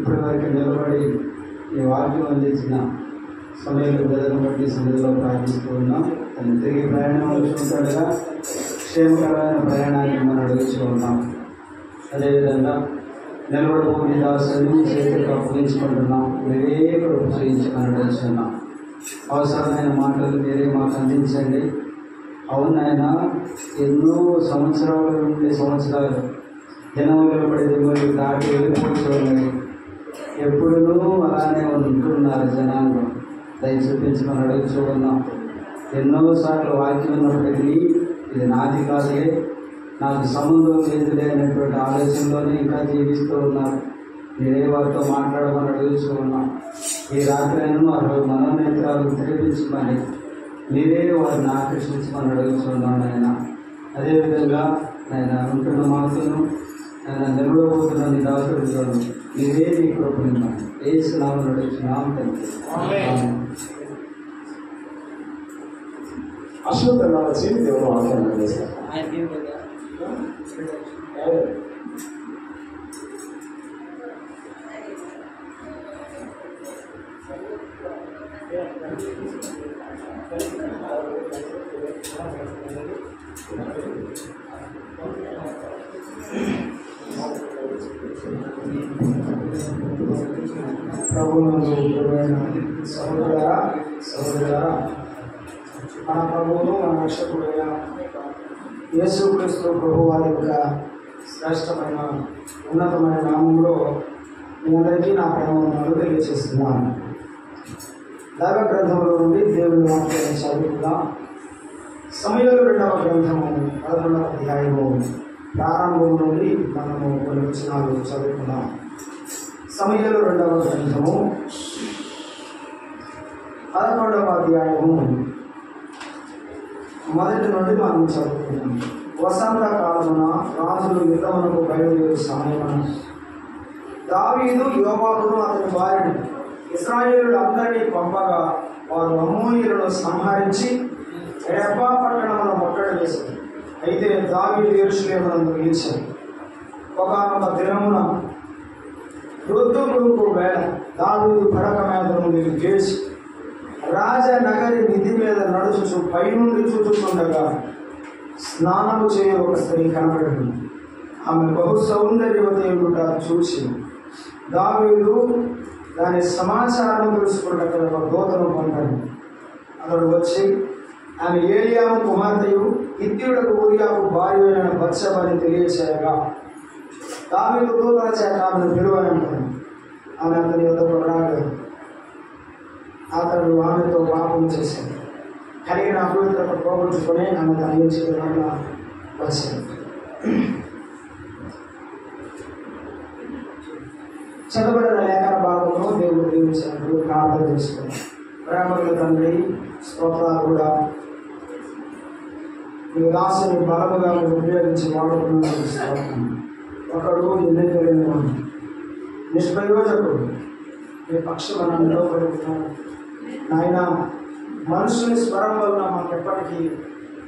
ఇప్పటి వరకు నిలబడి ఈ వాక్యం అందించిన సమయంలో బెదలను బట్టి సన్నిధిలో ప్రార్థిస్తూ ఉన్నాం. తను తిరిగి ప్రయాణంలో చూస్తుండగా క్షేమకరమైన ప్రయాణాన్ని మనం అడుగుతూ ఉన్నాం. అదేవిధంగా నిలబడిపోయి దాసుని చేతికి అప్పగించుకుంటున్నాం. మీరే కృప చేయించమని అడుగుతున్నాం. అవసరమైన మాటలు మీరే మాకు అందించండి. అవునాయన, ఎన్నో సంవత్సరాలు దినములు పడి మరి దాటి వెళ్ళిపోతున్నాయి. ఎప్పుడూ అలానే ఉంటున్నారు జనాలు. దయ చూపించమని అడుగుతూ ఉన్నాం. ఎన్నోసార్లు వాక్యం ఉన్నప్పటికీ ఇది నాది కాదులే, నాకు సంబంధం లేదులే అనేటువంటి ఆలోచనలోనే ఇంకా జీవిస్తూ ఉన్నారు. మీరే వారితో మాట్లాడమని అడుగుతూ ఉన్నాం. ఈ రాత్రి మనోనేత్రాలు తెరిపించమని మీరే వారిని ఆకర్షించమని అడుగుతున్నాం నాయన. అదేవిధంగా ఆయన ఉంటున్న మాటలను ఆయన నిలబడబోతున్న నీ దాసులను మీరే నీ కృపను ఏసునామమున అడుగుతున్నాం తండ్రి. అశ్వత్థనామ చేతి దేవుడు వాక్యాన్ని చేశారు. ప్రభువునందు ప్రియమైన సహోదరులారా, మన ప్రభువును మన రక్షకుడైన యేసుక్రీస్తు ప్రభు వారి యొక్క శ్రేష్టమైన ఉన్నతమైన నామంలో మీ అందరికీ నా ప్రేమను తెలియజేస్తున్నాను. దైవ గ్రంథంలో నుండి దేవుని వాక్యాన్ని చదువుకుందాం. సమూయేలు 2వ గ్రంథము 11వ అధ్యాయము ప్రారంభం నుండి మనము కొన్ని వచనాలు చదువుకుందాం. సమూయేలు 2వ గ్రంథము 11వ అధ్యాయము మొదటి నుండి మనం చదువుకుందాం. వసంత కాలమున రాజులు యుద్ధమునకు బయలుదేరు సమయమున దావీదు యోవాబును అతని భార్యను ఇశ్రాయేలుడు అందరినీ పంపగా వారు అమ్మోనీయులను సంహరించి రెబ్బా పట్టణమును ముట్టడి వేశారు. అయితే దావీదు యెరూషలేమునందు నిలిచాడు. ఒకానొక దినమున ఋతువుకు వేళ దావీదు పడక మీద నుండి లేచి రాజనగరి నిధి మీద నడుచుచు పైనుండి చూచుతుండగా స్నానము చేయ ఒక స్త్రీ కనబడింది. ఆమె బహు సౌందర్యవతి చూసి దావీదు దాని సమాచారం తెలుసుకున్నట్టు ఒక దూతను పంపాడు. అతడు వచ్చి ఆమె ఏలియాము కుమార్తెయు హిత్తీయుడకు ఊరియాకు భార్య అయిన బత్షెబని తెలియచేయగా దావీదు దూతల చేత ఆమెను పిలువనంటాడు. ఆమె అతని వద్దకు రాగా అతడు ఆమెతో పాపం చేశాడు. కలిగిన అభివృద్ధి పోగొట్టుకుని ఆమె తన నుంచి వచ్చాడు. చదవబడిన లేఖన భాగంలో దేవుడు దీవించినప్పుడు ప్రార్థన చేసుకుని ప్రేమల తండ్రి స్తోత్రాలు కూడా మీ దాసుని బలముగా ఉపయోగించి వాడుకున్నాను. ఒకడు ఎన్నికలేని నిష్ప్రయోజకుడు మీ పక్షమున నిలవబడుతున్నాడు. నాయన, మనుషుని స్వరం వలన మాకు ఎప్పటికీ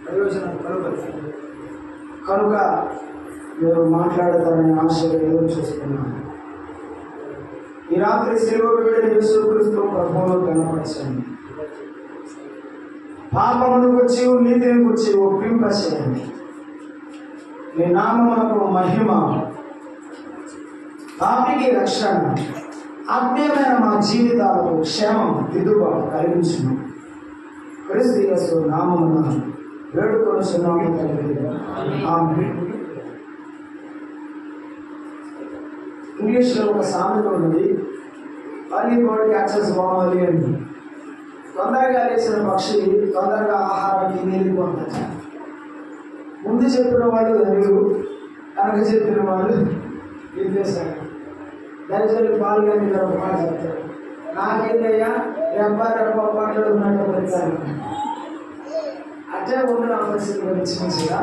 ప్రయోజనం కలుగుతుంది కనుక మీరు మాట్లాడతారని ఆశగా ఎదురు చూస్తున్నాను. ఈ రాత్రి శిలువ వేడిన యేసుక్రీస్తు ప్రభువును కనపరచండి. పాపమును గురించి నీతిని గురించి ఒప్పింపచేయండి. మీ నామమునకు మహిమ, పాపికి రక్షణ, ఆత్మీయమైన మా జీవితాలకు క్షేమం దిద్దుబాటు కలిగించును. క్రీస్తు యేసు నామమున వేడుకొనుచున్నాము తండ్రి. ఆమేన్. ఇంగ్లీష్లో ఒక సామెత ఉన్నది, అర్లీ బర్డ్ క్యాచెస్ వామ్ అని. తొందరగా లేచిన పక్షి తొందరగా ఆహారానికి నీళ్ళు పొందుతారు. ముందు చెప్పిన వాళ్ళు ధనులు, వెనక చెప్పిన వాళ్ళు విద్వేశాలు. దయచేసి పాల్గొని మాట చెప్తారు. నాకేంటయ్యా రెబ్బ పాటలు ఉన్నట్టు పెడతాను. అట్టే ఉన్న పరిస్థితి గురించి మంచిగా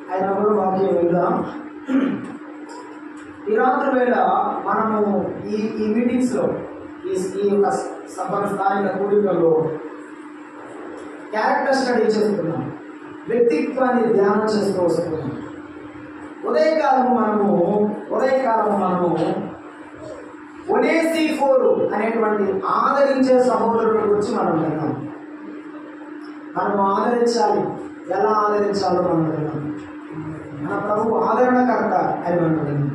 ఆయన కూడా వాక్యం వెళ్దాం. ఈ రాత్రి వేళ మనము ఈ మీటింగ్స్లో ఈ యొక్క సభ స్థాయిక కూడికల్లో క్యారెక్టర్ స్టడీ చేస్తున్నాం, వ్యక్తిత్వాన్ని ధ్యానం చేస్తూ వస్తున్నాం. ఉదయకాలము మనము ఒనేసిఫోరు అనేటువంటి ఆదరించే సహోదరుల గురించి మనం విన్నాం. మనం ఆదరించాలి. ఎలా ఆదరించాలో మనం విన్నాం. మన ప్రభు ఆదరణకర్త అని మనం విన్నాం.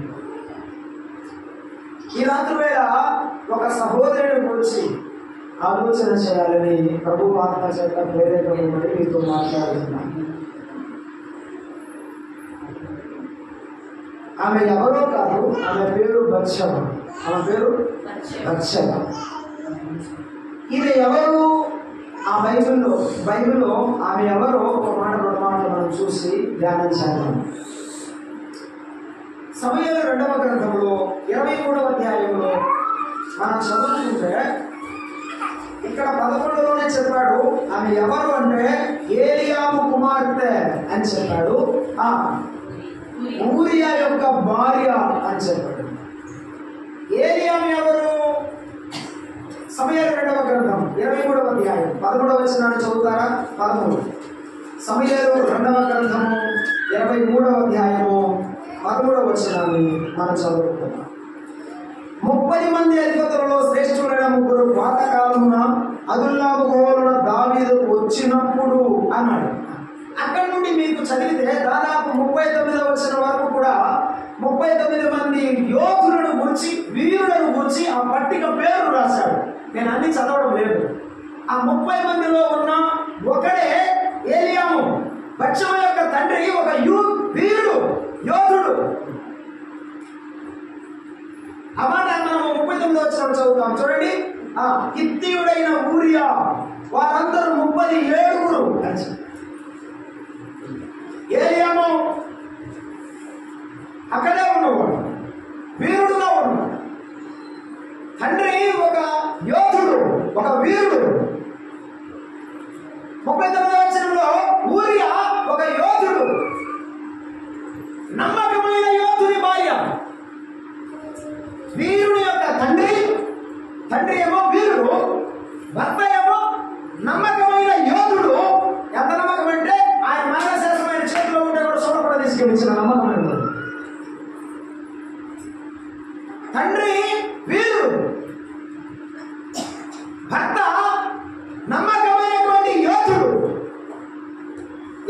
ఈ రాత్రి వేళ ఒక సహోదరుని గురించి ఆలోచన చేయాలని ప్రభు ఆత్మ చేత ప్రేరేపబడి మీతో మాట్లాడుతున్నాను. ఆమె ఎవరో కాదు, ఆమె పేరు బత్షెబ. ఆమె పేరు బత్షెబ. ఈమె ఎవరు? ఆ బైబిల్లో ఆమె ఎవరో ఒక మాట రెండు మాటలు మనం చూసి ధ్యానం చేద్దాం. సమూయేలు 2వ గ్రంథంలో 23వ అధ్యాయంలో మనం చదువుకుంటే ఇక్కడ 11లోనే చెప్పాడు. ఆమె ఎవరు అంటే ఏలియాము కుమార్తె అని చెప్పాడు. ఊరియా యొక్క భార్య అని చెప్పాడు. ఏలియాము ఎవరు? సమూయేలు 2వ గ్రంథం 23వ అధ్యాయం 13వ వచనాన్ని చదువుతారా? 13. సమూయేలు 2వ గ్రంథము 23వ అధ్యాయము 13వ వచనాన్ని మనం చదువుకుంటున్నాం. 30 మంది అధిపతులలో శ్రేష్ఠులైన 3 పాతకాలమున అదుల్లాము గోవలున దావీదు వచ్చినప్పుడు అన్నాడు. అక్కడి నుండి మీకు చదివితే దాదాపు 39వ వచనం వరకు కూడా 39 మంది యోధులను గురించి, వీరులను గురించి ఆ పట్టిక పేరు రాశాడు. నేను అన్ని చదవడం లేదు. ఆ 30 మందిలో ఉన్న ఒకడే ఏలియాము, బత్షెబ యొక్క తండ్రి, ఒక వీరుడు, యోధుడు. ఆ మాట మనం 39వ వచనం చదువుతాం. చూడండి. హిత్తీయుడైన ఊరియా వారందరూ 37 అని. ఏలియాము అక్కడే ఉన్నవాడు, వీరుడుగా ఉన్నాడు. తండ్రి ఒక యోధుడు, ఒక వీరుడు. 39వ వచనంలో ఊరియా ఒక యోధుడు, నమ్మకమైన యోధుని భార్య. వీరుని యొక్క తండ్రి ఏమో వీరుడు, భర్త ఏమో నమ్మకమైన యోధుడు. ఎంత నమ్మకం అంటే ఆయన మరణశాసనమైన చేతిలో ఉంటే కూడా చూడకుండా తీసుకెళ్ళించిన నమ్మకమైన తండ్రి వీరుడు, భర్త నమ్మకమైనటువంటి యోధుడు.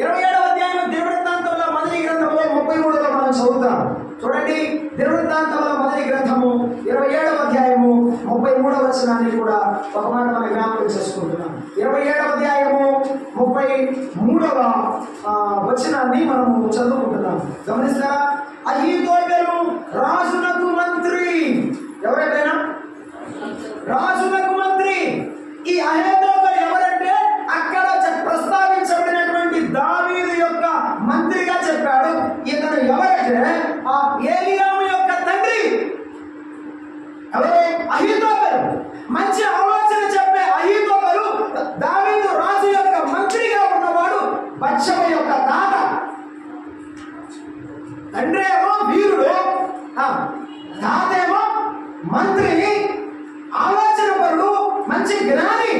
27వ అధ్యాయం దినవృత్తాంతంలో మొదటి గ్రంథంలో 33లో మనం చదువుతాం. చూడండి. దినవృత్తాంతంలో మొదటి గ్రంథము 27వ అధ్యాయము 33వ వచనాన్ని కూడా ఒక మాట మనం జ్ఞాపకం చేసుకుంటున్నాం. 27వ అధ్యాయము 33వ వచనాన్ని మనము చదువుకుంటున్నాం. గమనిస్తారా? అహీతోపెలు రాజునకు మంత్రి. ఎవరైనా రాజునకు మంత్రి. ఈ అహీతోపెలు ఎవరంటే అక్కడ ప్రస్తావించబడినటువంటి దావీదు యొక్క మంత్రిగా చెప్పాడు. ఇతను ఎవరంటే ఆ ఏలియాము యొక్క తండ్రి. ఎవరు? అహీతోపెలు. మంచి ఆలోచన చెప్పే అహీతోపెలు దావీదు రాజు యొక్క మంత్రిగా ఉన్నవాడు, బత్షెబ యొక్క తాత. తండ్రి ఏమో వీరుడు, తాత ఏమో మంత్రి, ఆలోచన పరుడు, మంచి జ్ఞాని.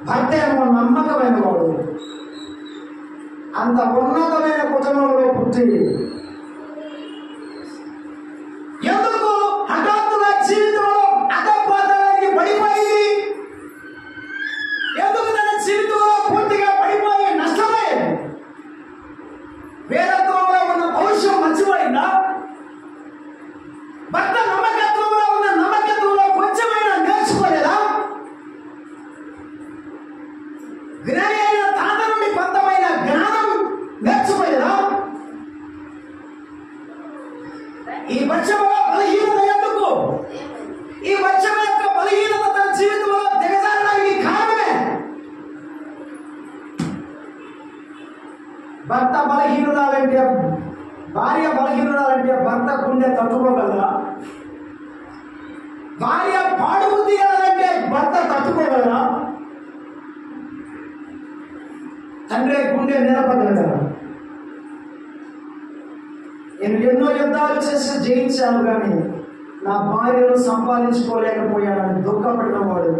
భర్త ఏమో నమ్మకమైన వాడు. అంత ఉన్నతమైన కుటుంబంలో పుట్టి ఎందుకు హఠాత్తుగా జీవితంలో అధపతనానికి పడిపోయింది? ఎందుకు తన జీవితంలో పూర్తిగా పడిపోయి నష్టమైంది? వేదత్వంలో ఉన్న పౌరుషం మర్చిపోయిందా? భర్త నమ్మకత్వంలో ఉన్న నమ్మకత్వంలో కొంచెమైనా నేర్చుకోలేదా? జ్ఞాని అయిన తాత నుండి కొంతమైన జ్ఞానం నేర్చుకోలేదా? ఈ బత్షెబ బలహీనత ఎందుకు? ఈ బత్షెబ యొక్క బలహీనత తన జీవితంలో దిగజారడానికి కారణమే. భర్త బలహీనురాలంటే, భార్య బలహీనురాలంటే భర్త గుండె తట్టుకోగలరా? భార్య పాడుబుద్ధి కలదంటే భర్త తట్టుకోగలరా? తండ్రి గుండె నిలబడగలరా? నేను ఎన్నో యుద్ధాలు చేసి జయించాను, కానీ నా భార్యను సంపాదించుకోలేకపోయానని దుఃఖపడిన వాడు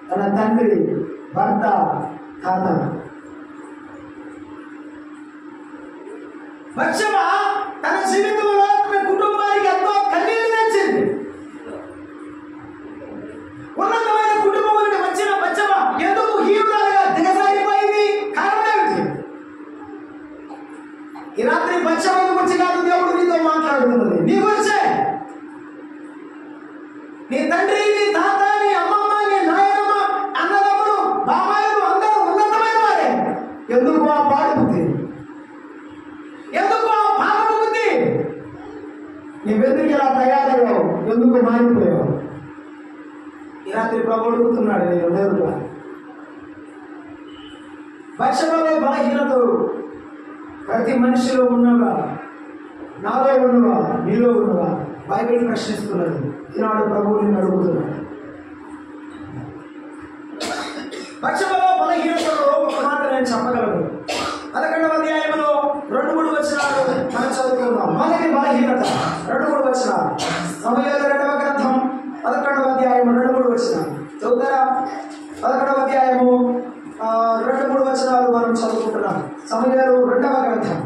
తన తండ్రి, భర్త, తాత. బత్షెబ తన జీవితంలో తన కుటుంబానికి ఎంతో నీవెందుకు ఇలా తయారయ్యావు, ఎందుకు మారిపోయావు? ఈ రాత్రి ప్రభు అడుగుతున్నాడు నేను నేరుగా. బత్షెబలో బలహీనతలు ప్రతి మనిషిలో ఉన్నవా, నాలో ఉన్నవా, నీలో ఉన్నవా? బైబిల్ ప్రశ్నిస్తున్నది. ఈనాడు ప్రభువు నిన్ను అడుగుతున్నాడు. బత్షెబలో బలహీనతలో ఒక మాట నేను చెప్పగలను. 11వ అధ్యాయంలో 2-3 వచనాలు మనం చదువుకుందాం. మొదటి బలహీనత 2-3 వచనాలు. సమూయేలు 2వ గ్రంథం 11వ అధ్యాయం 2-3 వచనాలు చదువుతారా? 11వ అధ్యాయము 2-3 వచనాలు మనం చదువుకుంటున్నాం. సమూయేలు 2వ గ్రంథం.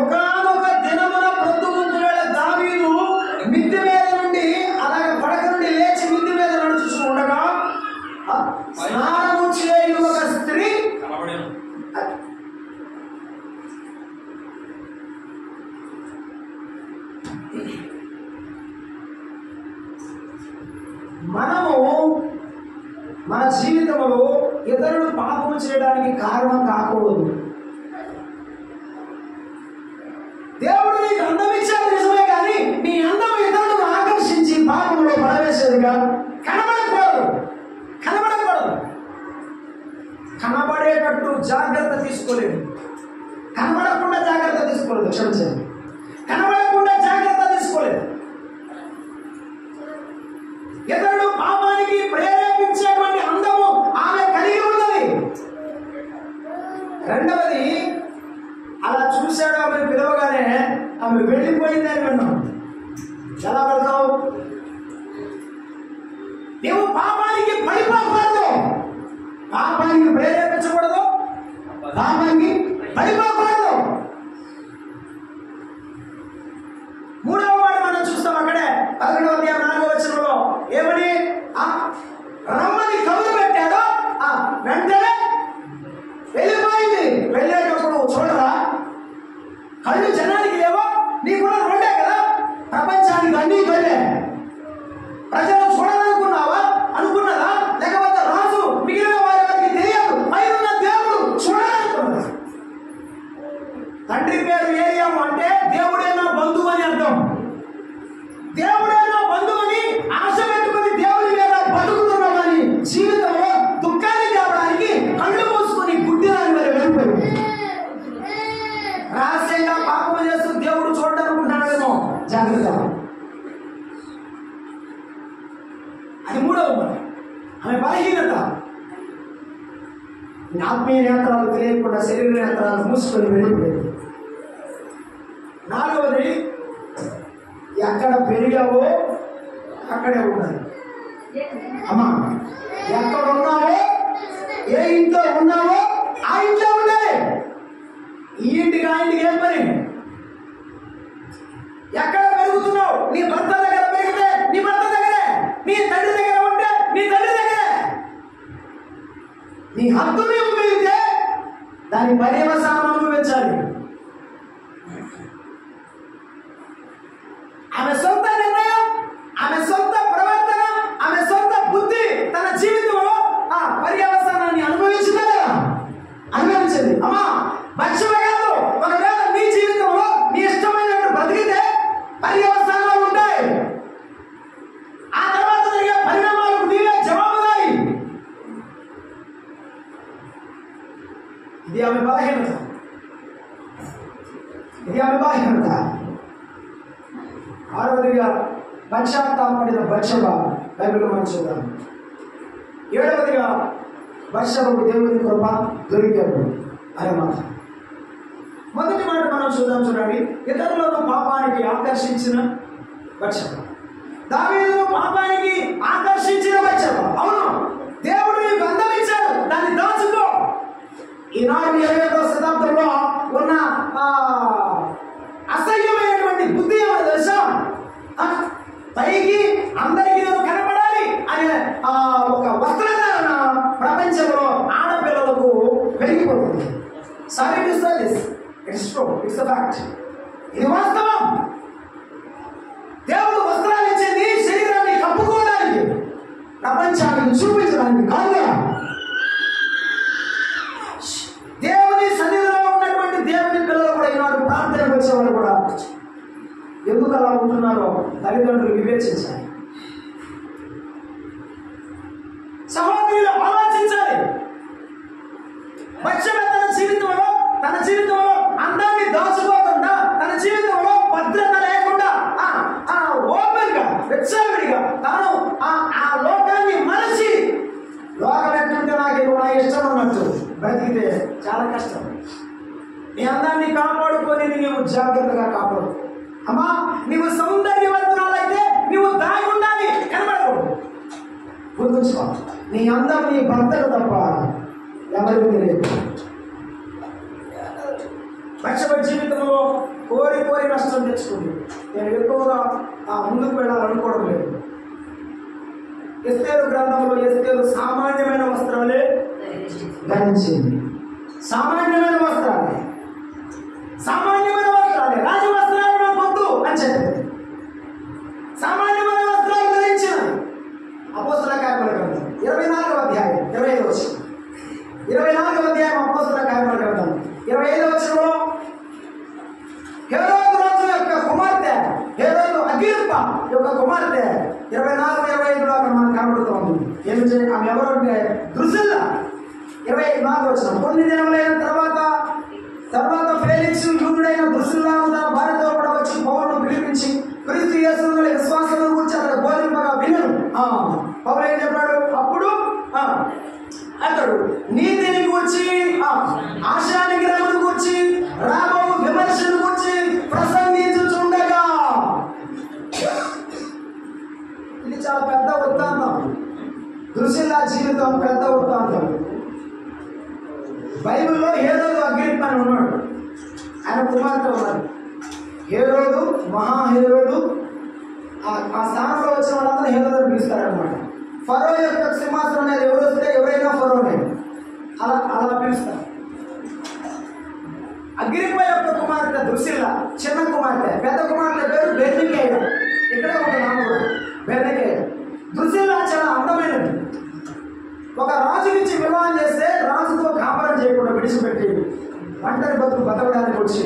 ఒకానొక దినమున ప్రొద్దుగుండు వేళ దావీదు మిద్దె మీద నుండి అలాగే పడక నుండి లేచి మిద్దె మీద నడుచుచూ ఉండగా స్నానము చేయు ఒక స్త్రీ కనబడెను. మనము మన జీవితంలో ఇతరులు పాపం చేయడానికి కారణం కాకూడదు. దేవుడు నీకు అందం ఇచ్చాడు నిజమే, కానీ నీ అందం ఇతరులను ఆకర్షించి పాపంలో పడవేసేదిగా కనబడకూడదు. కనబడేటట్టు జాగ్రత్త తీసుకోలేదు, కనబడకుండా జాగ్రత్త తీసుకోలేదు. క్షమించండి, కనబడకుండా జాగ్రత్త తీసుకోలేదు. ఇతరులు పాపానికి ప్రేరేపించేటువంటి అందము ఆమె కలిగి ఉన్నది. రెండవది, అలా చూశాడు ఆమె పిలవగానే ఆమె వెళ్ళిపోయిందని విన్నాం. ఎలా వెళ్తావు? నీవు పాపానికి పడిపోకూడదు, పాపానికి ప్రేరేపించకూడదు, పాపానికి పడిపోకూడదు. 3వ మాట మనం చూస్తాం అక్కడే 11వ అధ్యాయం 4వ వచనంలో ఏమని రమ్మని కబురు పెట్టాడో వెంటనే వెళ్ళిపోయింది. వెళ్ళేటప్పుడు చూడరా, కళ్ళు జనానికి లేవో, నీకు కూడా 2 కదా, ప్రపంచానికి అన్నీ వెళ్ళే. ప్రజలు చూడాలనుకున్నావా, అనుకున్నదా? లేకపోతే రాజు మిగిలిన వారికి తెలియదు, పైన దేవుడు చూడాలనుకున్నదా? తండ్రి పేరు ఏరియాము అంటే దేవుడే నా బంధువు అని అర్థం. దేవుడే నా బంధువు అని ఆశ పెట్టుకుని దేవుడి మీద బతుకుతున్నామని జీవితంలో దుఃఖాన్ని తేవడానికి కళ్ళు మూసుకొని గుడ్డిదాని మీద వెళ్ళిపోయింది. రహస్యంగా పాపం చేస్తూ దేవుడు చూడాలనుకుంటాడేమో, జాగ్రత్త. అది 3వ మాట. ఆమె బలహీనత. ఆత్మీయ నేత్రాలు తెలియకుండా శరీర నేత్రాలు మూసుకొని వెళ్ళిపోయింది. 4వది, ఎక్కడ పెరిగావో అక్కడే ఉండాలి. అమ్మా, ఎక్కడ ఉన్నావో, ఏ ఇంట్లో ఉన్నావో ఆ ఇంట్లో ఉండాలి. ఈ ఇంటికి ఆ ఇంటికి ఏం పని? ఎక్కడ పెరుగుతున్నావు? నీ భర్త దగ్గర పెరిగితే నీ భర్త దగ్గరే, నీ తండ్రి దగ్గర ఉంటే నీ తండ్రి దగ్గరే. నీ హక్కు నీకు పెరిగితే దాని పర్యవసానం అనుభవించాలి. ఆమె సొంత నిర్ణయం, ఆమె సొంత ప్రవర్తన, ఆమె సొంత బుద్ధి తన జీవితంలో ఆ పర్యవసానాన్ని అనుభవించిందా లేదా? అనుభవించింది. అమ్మా, బత్షెబ కాదు, ఒకవేళ నీ జీవితంలో నీ ఇష్టమైనట్టు బ్రతికితే పర్యవసానాలు ఉంటాయి. ఆ తర్వాత జరిగే పరిణామాలకు నీవే జవాబుదారి. ఇది ఆమె బలహీనత. ఇది ఆమె బలహీనత. 6వదిగా పశ్చాత్తాపడిన బత్షెబ. బైబిల్ మనం చూద్దాం. 7వదిగా బత్షెబకు దేవుని కృప దొరికాడు అనే మాట. మొదటి మాట మనం చూడండి. ఇతరులను పాపానికి ఆకర్షించిన బత్షెబ. దావీదును పాపానికి ఆకర్షించిన బత్షెబ. అవును, దేవుడు నీకు అందం ఇచ్చాడు, దాన్ని దాచుకో. ఈనాడు 21వ శతాబ్దంలో ఉన్న అసహ్యమైనటువంటి బుద్ధి ఏమో తెలుసా? పైకి అందరికీ కనపడాలి అనే ఒక వస్త్రధారణ ప్రపంచంలో ఆడపిల్లలకు పెరిగిపోతుంది. Sorry to say this, it's true, it's the fact. ఇది వాస్తవం. దేవుడు వస్త్రాలు ఇచ్చేది శరీరాన్ని కప్పుకోవడానికి, ప్రపంచానికి చూపించడానికి కాదుగా. చేస్తున్నారో తల్లిదండ్రులు వివేచించాలి. సహోదరులు ఆలోచించాలి. బత్షెబ తన జీవితంలో అందాన్ని దాచుకోకుండా, తన జీవితంలో భద్రత లేకుండా ఓపెన్ గా వెచ్చవిడిగా తాను ఆ లోకాన్ని మరచి, లోకం ఎట్టుంటే నాకు నా ఇష్టం అన్నట్టు బ్రతికితే చాలా కష్టం. నీ అందాన్ని కాపాడుకొని నీవు జాగ్రత్తగా కాపాడు. అమ్మా, నీవు సౌందర్యవంతురాలైతే నీవు దాగి ఉండాలి, కనబడకూడదు. గుర్తుంచుకో, నీ అందం నీ భర్తకు తప్ప ఎవరికి తెలియదు. బత్షెబ జీవితంలో కోరి నష్టం తెచ్చుకుంది. నేను ఎక్కువగా ముందుకు వెళ్ళాలనుకోవడం లేదు. ఎస్తేరు గ్రంథంలో ఎస్తేరు సామాన్యమైన వస్త్రాలే ధరించింది. సామాన్యమైన వస్త్రాలే రాజవస్త్రాలు నాకు వద్దు అని చెప్పింది. సామాన్యమైన వస్త్రాలు ధరించిన అపోస్తల కార్యముల గ్రంథం 24వ అధ్యాయం 25వ వచనం. 24వ అధ్యాయం అపోస్తల కార్యముల గ్రంథం 25వ వచనంలో హేరోదు రాజు యొక్క కుమార్తె, హేరోదు అగ్రిప్ప యొక్క కుమార్తె 24-25లో అక్కడ మనకు కనబడుతోంది. ఏమి ఆమె ఎవరంటే ద్రుసిల్లా. 24వ వచనం. కొన్ని దినములైన తర్వాత ఫేలిక్స్ యూదుడైన ద్రుసిల్లాను తన భార్యతో కూడా వచ్చి పౌలును పిలిపించి క్రీస్తు యేసునందు విశ్వాసమును గురించి అతడు బోధింపగా వినను. పౌలు ఏం చెప్పాడు? అప్పుడు అతడు నీతిని గురించి, ఆశానిగ్రహమును గురించి, రాబో విమర్శను గురించి ప్రసంగించుచుండగా, ఇది చాలా పెద్ద వృత్తాంతం. ద్రుసిల్లా జీవితం పెద్ద వృత్తాంతం. బైబిల్లో హేరోదు అగ్రిప్ప అని ఉన్నాడు. ఆయన కుమార్తె ఉన్నారు. హేరోదు, మహాహేరోదు. ఆ స్థానంలో వచ్చిన వాళ్ళందరూ హేరోదు పిలుస్తారనమాట. ఫరో యొక్క సింహాసనం అనేది ఎవరు వస్తే ఎవరైనా ఫరోనే అలా పిలుస్తారు. అగ్రిప్ప యొక్క కుమార్తె ద్రుసిల్లా చిన్న కుమార్తె. పెద్ద కుమార్తె పేరు బెర్నికేయ. ఇక్కడ ఒక నామం బెర్నికేయ. ద్రుసిల్లా చాలా అందమైనది. ఒక రాజునిచ్చి వివాహం చేస్తే రాజుతో కాపురం చేయకుండా విడిచిపెట్టి ఒంటరి బతకడానికి వచ్చి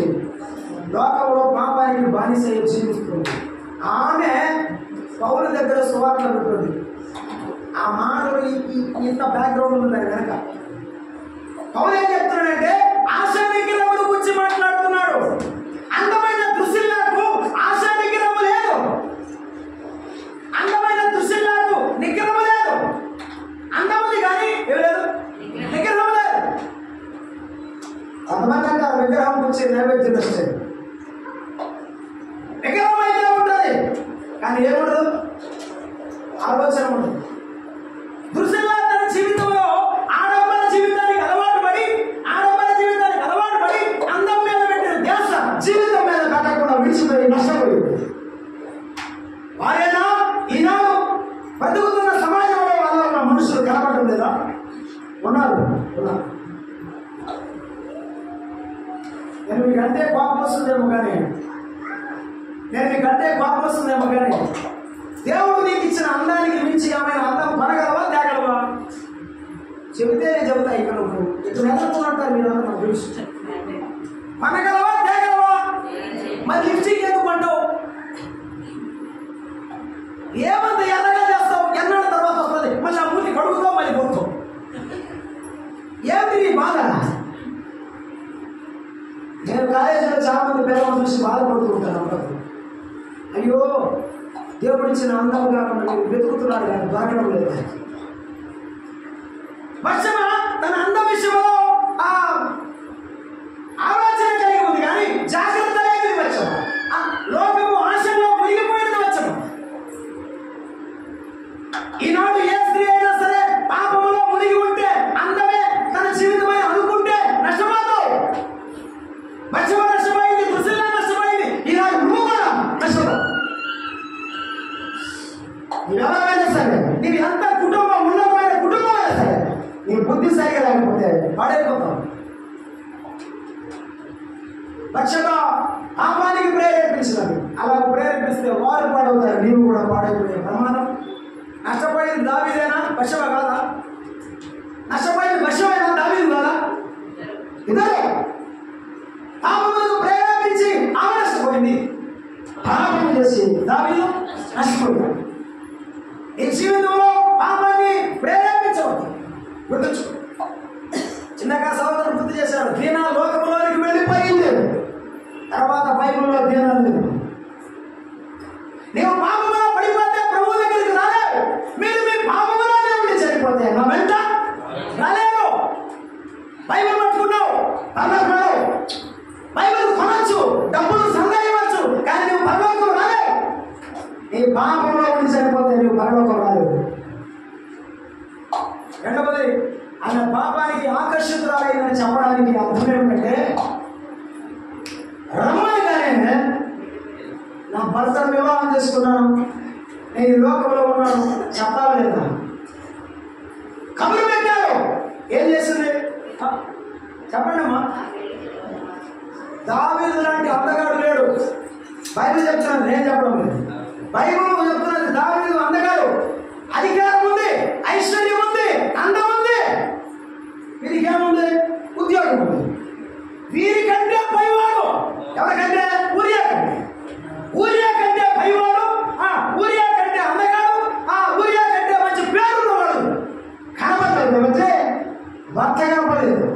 లోకంలో పాపానికి బానిస జీవిస్తుంది. ఆమె పౌలు దగ్గర సువార్త ఉంటుంది. ఆ మాటలు ఇంత బ్యాక్గ్రౌండ్ ఉంది కనుక పౌలు ఏం చెప్తున్నాడంటే ఆశా నిగ్రహమును గురించి మాట్లాడుతున్నాడు. అందమైన ద్రుసిల్లాకు ఆశా నిగ్రహము లేదు. అందమైన ద్రుసిల్లాకు నిగ్రహము లేదు. అందముంది కానీ లేదు, నిగ్రహం లేదు. కొంతమంది అంటారు విగ్రహం గురించి నైవేద్యం వస్తే విగ్రహం అయితే ఉంటుంది కానీ ఏముండదు, ఆలోచన ఉండదు. దృశ్యంగా తన జీవితంలో ఆడంబర జీవితానికి అలవాటు పడి అందం మీద పెట్టిన ధ్యాస జీవితం మీద పెట్టకుండా విడిచిపోయి నష్టపోయింది. వారేనా ఈనాడు బతుకుతున్న సమాజంలో వాళ్ళ ఉన్న మనుషులు కనబడటం లేదా? ఉన్నారు. నేను మీకంటే కోపం వస్తుందేమో కానీ దేవుడు నీకు ఇచ్చిన అందానికి మించి ఏమైనా అందం కొనగలవా తేగలవా? చెబితే నేను చెబుతా. ఇక్కడ ఇక్కడ ఎదుర్కొంటారు మీరు అందరూ నాకు తెలుసు. కొనగలవా తేగలవా? మరి లిప్స్టిక్ ఎందుకు అంటావు? ఏమంత ఎన్నగా చేస్తావు? ఎన్నడ తర్వాత వస్తుంది, మళ్ళీ ఆ మూతి కడుగుతావు, మళ్ళీ కొడుతావు. ఏమిటి నీ బాధ? నేను కాలేజీలో చాలా మంది పిల్లలను చూసి బాధపడుతూ ఉంటాను. అయ్యో, దేవుడు ఇచ్చిన అందం కాకుండా మీరు వెతుకుతున్నారు కానీ దొరకడం లేదు. బత్షెబ తన అందం విషయంలో ఆలోచన కలిగి ఉంది కానీ జాగ్రత్త లేని బత్షెబ. లోకము ఆశలో మునిగిపోయిన బత్షెబ. ఈనాడు ఏ స్త్రీ అయినా సరే పాపములో మునిగి ఉంటే అందమే తన జీవితమై అనుకుంటే నష్టపోతావు. బత్షెబ నష్టపోయింది, ద్రుసిల్లా నష్టపోయింది. ఈనాడు నువ్వు కూడా నష్టపో. నీవెవరైనా సరే, నీవు ఎంత కుటుంబం ఉన్నతమైన కుటుంబమైనా సరే, నీ బుద్ధి సరిగా లేకపోతే పాడైపోతావు. బత్షెబ పాపానికి ప్రేరేపించినది. అలా ప్రేరేపిస్తే వారు పాడవుతారు, నీవు కూడా పాడైపోయే ప్రమాదం. నష్టపోయింది దావీదేనా? బత్షెబ కాదా? నష్టపోయింది బత్షెబేనా? దావీదు కాదా? ఇద్దరే పాపములకు ప్రేరేపించి ఆమె నష్టపోయింది. పాపం చేసి దావీదు నష్టపోయాడు. ఈ జీవితంలో పాపాన్ని ప్రేరేపించవద్దు. గుర్తుంచు, చిన్నగా సహోదరుడు గుర్తు చేశాడు, దీన లోకంలోనికి వెళ్ళిపోయింది, తర్వాత బైబిల్లో దీనం లేదు. నీవు పాపంలో పడిపోతే ప్రభు దగ్గరికి రాలేవు. మీరు మీ పాపంలోనే ఉండి చనిపోతే నా వెంట రాలేరు. బైబిల్ పట్టుకున్నావు, పర్లోకం బైబిల్ కొనొచ్చు, డబ్బులు సంగ్రహించవచ్చు, కానీ నువ్వు పరలోకం రాలేవు. నీ పాపంలో ఉండి చనిపోతే నువ్వు పరలోకం రాలేవు. రెండవది, ఆమె పాపానికి ఆకర్షితురాలైందని చెప్పడానికి అర్థం ఏమిటంటే, రమ్మనిగానే నా భర్తను వివాహం చేసుకున్నాను, నేను ఈ లోకంలో ఉన్నాను చెప్పాలి లేదా? కబురు పెట్టాడు. ఏం చేస్తుంది చెప్పండి అమ్మా. దావీదు లాంటి అందగాడు లేడు. బైబిల్ చెప్తున్నాను, నేను చెప్పడం లేదు. బైబిల్ చెప్తున్నది దావీదు అందగాడు, అధికారం ఉంది, ఐశ్వర్యం ఉంది, అందం ఉంది, వీరికి ఏముంది? ఉద్యోగం ఉంది. వీరికంటే పైవాడు ఎవరికంటే? ఊరియా కంటే. ఊరియా కంటే పైవాడు, ఊరియా కంటే అందగాడు, ఊరియా కంటే మంచి పేరున్నవాడు కనపడలేదు. వచ్చే భర్త కనపడలేదు.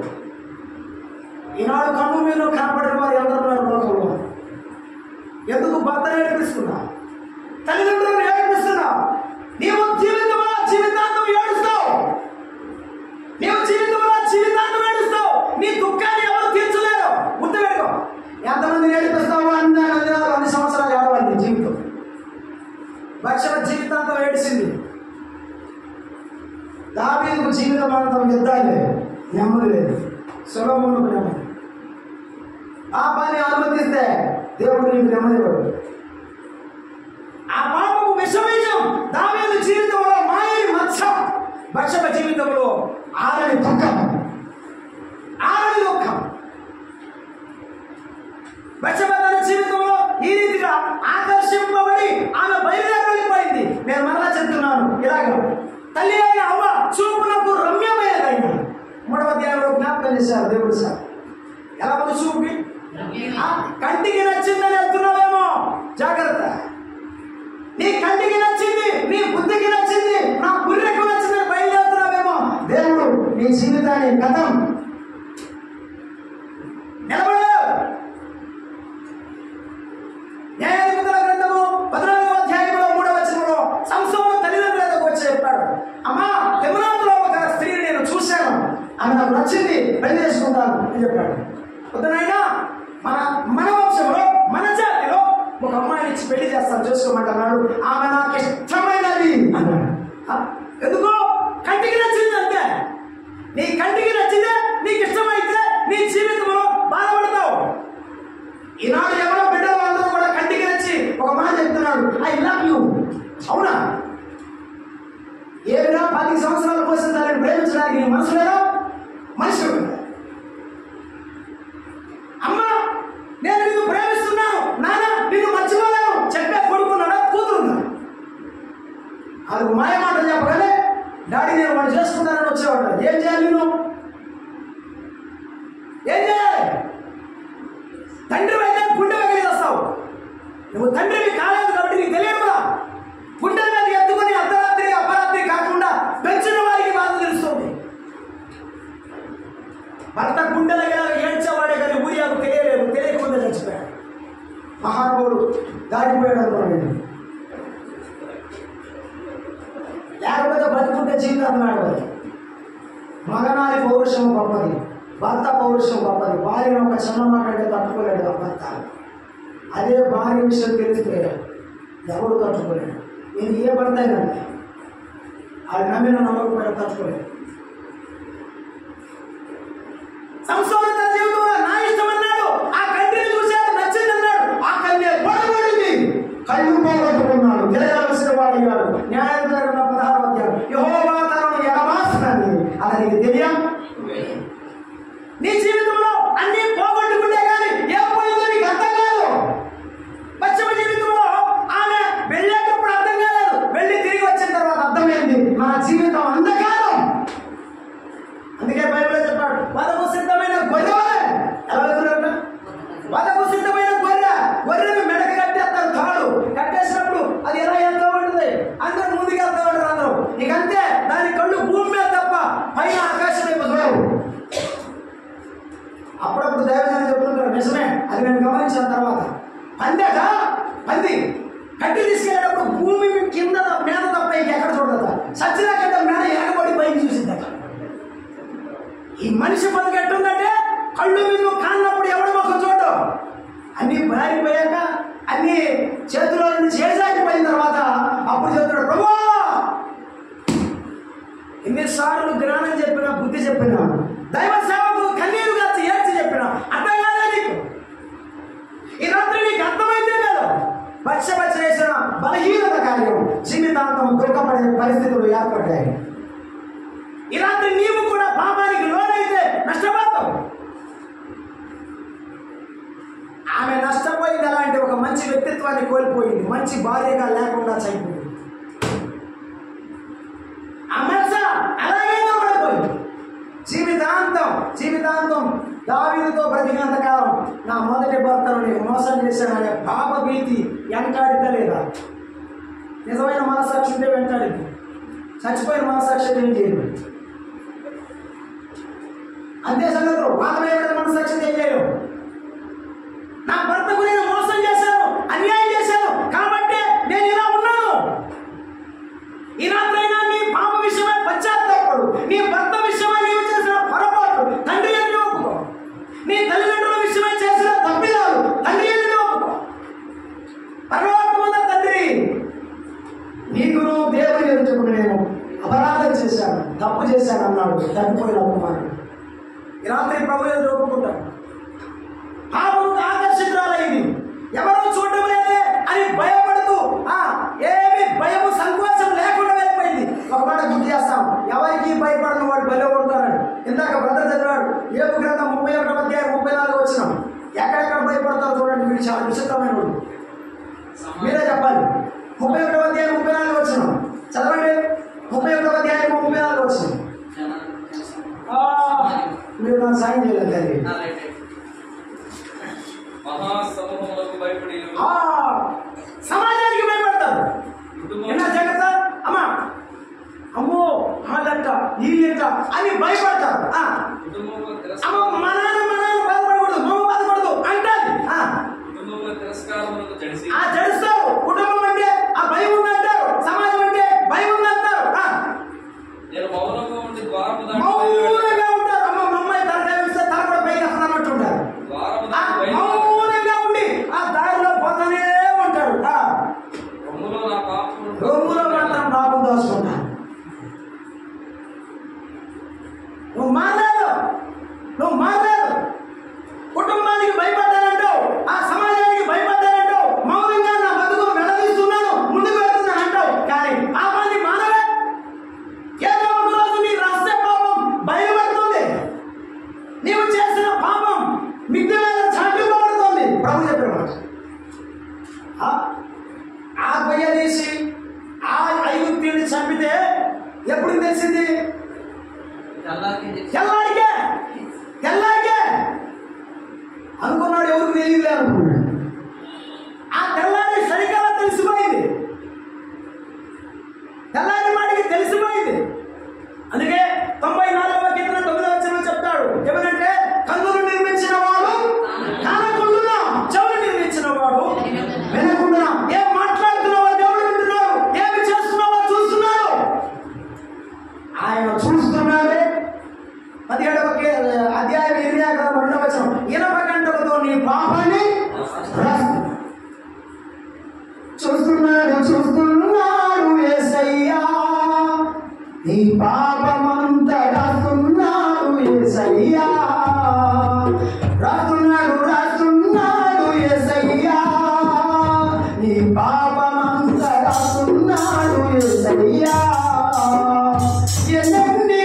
ఈనాడు కన్ను మీద కనపడిన వారు ఎవరున్నారు లోకంలో? ఎందుకు భర్తను ఏడిపిస్తున్నా, తల్లిదండ్రులను ఏడిపిస్తున్నా? నీవు జీవితాంతం ఏడుస్తావు. నీవు జీవితాంతం ఏడుస్తావు. నీ దుఃఖాన్ని ఎవరు తీర్చలేరు. గుర్తుపెట్టుకో. ఎంతమంది ఏడిపిస్తావు? అన్ని సంవత్సరాలు ఏడవాలి నీ జీవితం. భక్షణ జీవితాంతం ఏడిసింది. దావీదుకు జీవితమంతం యుద్ధాలే, నెమ్మది లేదు. సొలొమోనుకు నెమ్మది. ఆ పని అనుమతిస్తే దేవుడు నీకు నెమ్మది ఇవ్వడు. ఆ పాపము విషబీజం దావీదు జీవితంలో మాయని మచ్చ, భక్షణ జీవితంలో ఆరని దుఃఖం. భక్షణ జీవితంలో ఈ రీతిగా ఆకర్షింపబడి ఆమె బయలుదేరిపోయింది. నేను మరలా చెప్తున్నాను, ఇలాగ తల్లి అయిన అవ్వ చూపునకు రమ్యమైనదైన 3వ అధ్యాయంలో జ్ఞాపకం చేశారు దేవుడు. సార్ ఎలా ఉంది చూపుకి? కంటికి నచ్చిందని వెళ్తున్నావేమో, జాగ్రత్త. నీ కంటికి నచ్చింది, నీ బుద్ధికి నచ్చింది, నా బుర్రకు నచ్చిందని బయలుదేరుతున్నావేమో, దేవుడు నీ జీవితాన్ని గతం నిలబడలేవు. న్యాయాధిపతుల గ్రంథము 14వ అధ్యాయంలో 3వ వచనంలో సంసోను తల్లిదండ్రులకు వచ్చి చెప్పాడు, అమ్మా తిమ్నాతులో ఒక స్త్రీని నేను చూశాను, ఆమె నాకు నచ్చింది, పెళ్లి చేసుకుంటాను అని చెప్పాడు. పొద్దునైనా మన వంశంలో మన జాతిలో ఒక అమ్మాయిని ఇచ్చి పెళ్లి చేస్తాను చేసుకోమంటున్నాడు. ఆమె నాకు ఇష్టమైనది అన్నాడు. ఎందుకో కంటికి నచ్చింది అంతే. నీ కంటికి నచ్చితే, నీకు ఇష్టమైతే నీ జీవితంలో బాధపడతావు. ఈనాడు ఎవరో బిడ్డలు అందరూ కూడా కంటికి నచ్చి ఒక మాట చెప్తున్నాడు, ఐ లవ్ యూ. అవునా? ఏమిరా 10 సంవత్సరాలు కోసం దాన్ని ప్రేమించడానికి నీ మనసు లేదా? మనిషి అమ్మా నేను నిన్ను ప్రేమిస్తున్నాను, నాన్న నిన్ను మర్చిపోలేను చెప్పే కొడుకున్నాడా, కూతురున్నా? అది మాయ మాట చెప్పగానే డాడీ నేను వాడు చేసుకుంటానని వచ్చేవాడు. ఏం చేయాలి? నువ్వు ఏం చేయాలి? తండ్రి అయితే గుండె మీద వస్తావు. నువ్వు తండ్రివి కాలేదు కాబట్టి నీకు తెలియదు కదా. గుండె మీద ఎత్తుకుని అర్ధరాత్రి అపరాత్రి కాకుండా పెంచిన వారికి బాధ తెలుస్తుంది. భర్త గుండెల ఏడ్చేవాడే కానీ ఊరియాకు తెలియలేదు, తెలియకుండా చచ్చిపోయాడు. మహానుభావుడు దాటిపోయాడు అనుకోండి. లేకపోతే బతుకుంటే జీవితం ఆడవాలి. మగనారి పౌరుషం గొప్పది, భర్త పౌరుషం గొప్పది. భార్యను ఒక చిన్న మాట అంటే తట్టుకోలేడు ఆ భర్త. అదే భార్య విషయం తెలిస్తే ఎవరు తట్టుకోలేడు. నేను ఏ భర్త అయినా అది నమ్మిన నమ్మకపోయినా తట్టుకోలేదు. సంసోను తన జీవితంలో నా ఇష్టం అన్నాడు. ఆ కంటిని చూశాడు, నచ్చింది అన్నాడు. ఆ కన్య పడబడింది, కళ్ళు పోగొట్టుకున్నాడు, తిరగవలసిన వాడు అయ్యాడు. న్యాయాధిపతుల 16వ అధ్యాయం, యెహోవా తనను ఎడబాస్తున్నది అతనికి తెలియ. నీ జీవితంలో అన్ని పోగొట్టుకుంటే కానీ ఏం పోయిందో నీకు అర్థం కాదు. పశ్చిమ జీవితంలో ఆమె వెళ్ళేటప్పుడు అర్థం కాలేదు, వెళ్ళి తిరిగి వచ్చిన తర్వాత అర్థమైంది నా జీవితం అంధకారం. అందుకే బైబిల్ చెప్పాడు, వధకు సిద్ధమైన గొర్రె అప్పుడప్పుడు దైవజనం చెప్తుంటారు, నిజమే, అది నేను గమనించిన తర్వాత. పంది కట్టి తీసుకెళ్ళేటప్పుడు భూమి కింద మీద తప్ప ఎక్కడ చూడదా, సచ్చిన కింద మీద ఎగబడి పైకి చూసిందట. ఈ మనిషి బతుకు ఎట్టుందంటే కళ్ళు మీద కాన్నప్పుడు ఎవడి మొక్క చూడడం, అన్ని మారిపోయాక అన్ని చేతిలో నుండి చేసాగిపోయిన తర్వాత అప్పుడు చెప్తాడు, ప్రభువా ఎన్నిసార్లు జ్ఞానం చెప్పినా బుద్ధి చెప్పినా దైవ సేవకు కన్నీరు కాచి ఏడ్చి చెప్పినా అర్థం కాదా నీకు? ఈ రాత్రి నీకు అర్థమైతే లేదు. పచ్చ వేసిన బలహీనత కార్యం జీవితాంతం దుఃఖపడే పరిస్థితులు ఏర్పడ్డాయి. ఈ రాత్రి నీవు కూడా పాపానికి లోనైతే నష్టపోతావు. ఆమె నష్టపోయింది ఎలా అంటే, ఒక మంచి వ్యక్తిత్వాన్ని కోల్పోయింది, మంచి భార్యగా లేకుండా చనిపోయింది. ఆ మనస అలాగే పడిపోయింది. జీవితాంతం దావీదుతో బ్రతికినంత కాలం నా మొదటి భర్తను నేను మోసం చేశాననే పాప భీతి వెంటాడితలేదా? నిజమైన మనసాక్షి ఉంటే వెంటాడింది, చచ్చిపోయిన మనసాక్షి ఏం చేయదు. అంతే సంగతులు. పాతమైన మనసాక్షి ఏం చేయరు. నా భర్తకు నేను మోసం చేశాను, అన్యాయం చేశాను కాబట్టి నేను ఇలా ఉన్నాను. ఈ రాత్రైనా నీ పాప విషయమై పశ్చాత్తాపడు. నీ భర్త విషయమై నీవు చేసిన పొరపాటు తండ్రి అని ఒప్పుకో. నీ తల్లిదండ్రుల విషయమై చేసిన తప్పిదాలు తండ్రి అని ఒప్పుకో. పరలోకమున్న తండ్రి, నీకు దేవుని ఎదుర్కొని నేను అపరాధం చేశాను, తప్పు చేశాను అన్నాడు. తప్పిపోయిన అపమానం ఈ రాత్రి ప్రభు ఎదురు ఒప్పుకుంటాడు. పాపముకు ఆకర్షితురాలైంది, ఎవరో చూడడం లేదే అని భయపడుతూ ఏమి భయము సంకోచం లేకుండా వెళ్ళిపోయింది. ఒక మాట గుర్తు చేస్తాం, ఎవరికి భయపడని వాడు బలి ఉంటారని. ఇందాక బ్రదర్ చదివాడు ఏబు గ్రంథం 31వ అధ్యాయం 34 వచ్చినాం. ఎక్కడెక్కడ భయపడతారో చూడండి. వీడు చాలా విచిత్రమైన వాడు. మీరే చెప్పాలి. 31వ అధ్యాయం 34 వచ్చినాం చదవండి. 31వ అధ్యాయం 34 వచ్చినాం. మీరు నాకు సాయం చేయలేదు తల్లి. సమాజానికి భయపడతారు. జగత అమ్మా అమ్మో అమ్మదంట వీళ్ళంట అని భయపడతారు. మా నాన్న బాధపడకూడదు, మమ్మ బాధపడదు అంటారు. జడుస్తారు. కుటుంబం అంటే ఆ భయం ఉందంటారు, సమాజం అంటే భయం ఉందంటారు. మౌనంగా ఉంటారు. అమ్మ మమ్మాయి తరగతి ఇస్తే తల కూడా పైకి వస్తున్నట్టు ఉంటారు. మౌనంగా ఉండి ఆ దారిలో పోతూనే ఉంటాడు. రొమ్ములో మాత్రం పాపం దోసుకుంటారు. నువ్వు మారలేదు. కుటుంబానికి భయపడ్డానంటావు, ఆ సమాజానికి భయపడ్డానంటావు, మౌనంగా నా బతుకు వెళ్లదీస్తున్నాను, ముందుకు వెళ్తున్నాను అంటావు. కానీ పాపాన్ని మానవే. ఏదో ఒక రోజు నీ రహస్య పాపం బయలుపడుతుంది. నీవు చేసిన పాపం మిద్దె మీద చాటింపబడుతుంది. ప్రభు చెప్పిన మాట. ఆ గొయ్య తీసి ఆ ఐగుప్తీయుని చంపితే ఎప్పుడు తెలిసింది? తెల్లారికే అనుకున్నాడు. ఎవరికి తెలియదు అనుకున్నాడు. ఆ తెల్లారి సరిగ్గా తెలిసిపోయింది. తెల్లారి వాడికి తెలిసిపోయింది. అందుకే 94వ కీర్తన 9వ వచనం చెప్తాడు ఏమనంటే, కన్నులు నిర్మించిన వాడు కానకుండా, చెవులు నిర్మించిన వాడు వినకుండా. ఏం మాట్లాడుతున్నావో దేవుడు వింటున్నాడు, ఏమి చేస్తున్నావో చూస్తున్నాడు. ఆయన చూస్తున్నాడే. 17వ అధ్యాయం 22వ వచనం, ఇనప గంటలతో నీ పాపాన్ని చూస్తున్నాడు యేసయ్యా, నీ పాపమంతా రాస్తున్నాడు యేసయ్యా, రాస్తున్నాడు యేసయ్యా, నీ పాపమంతా రాస్తున్నాడు యేసయ్యా. ఎన్ని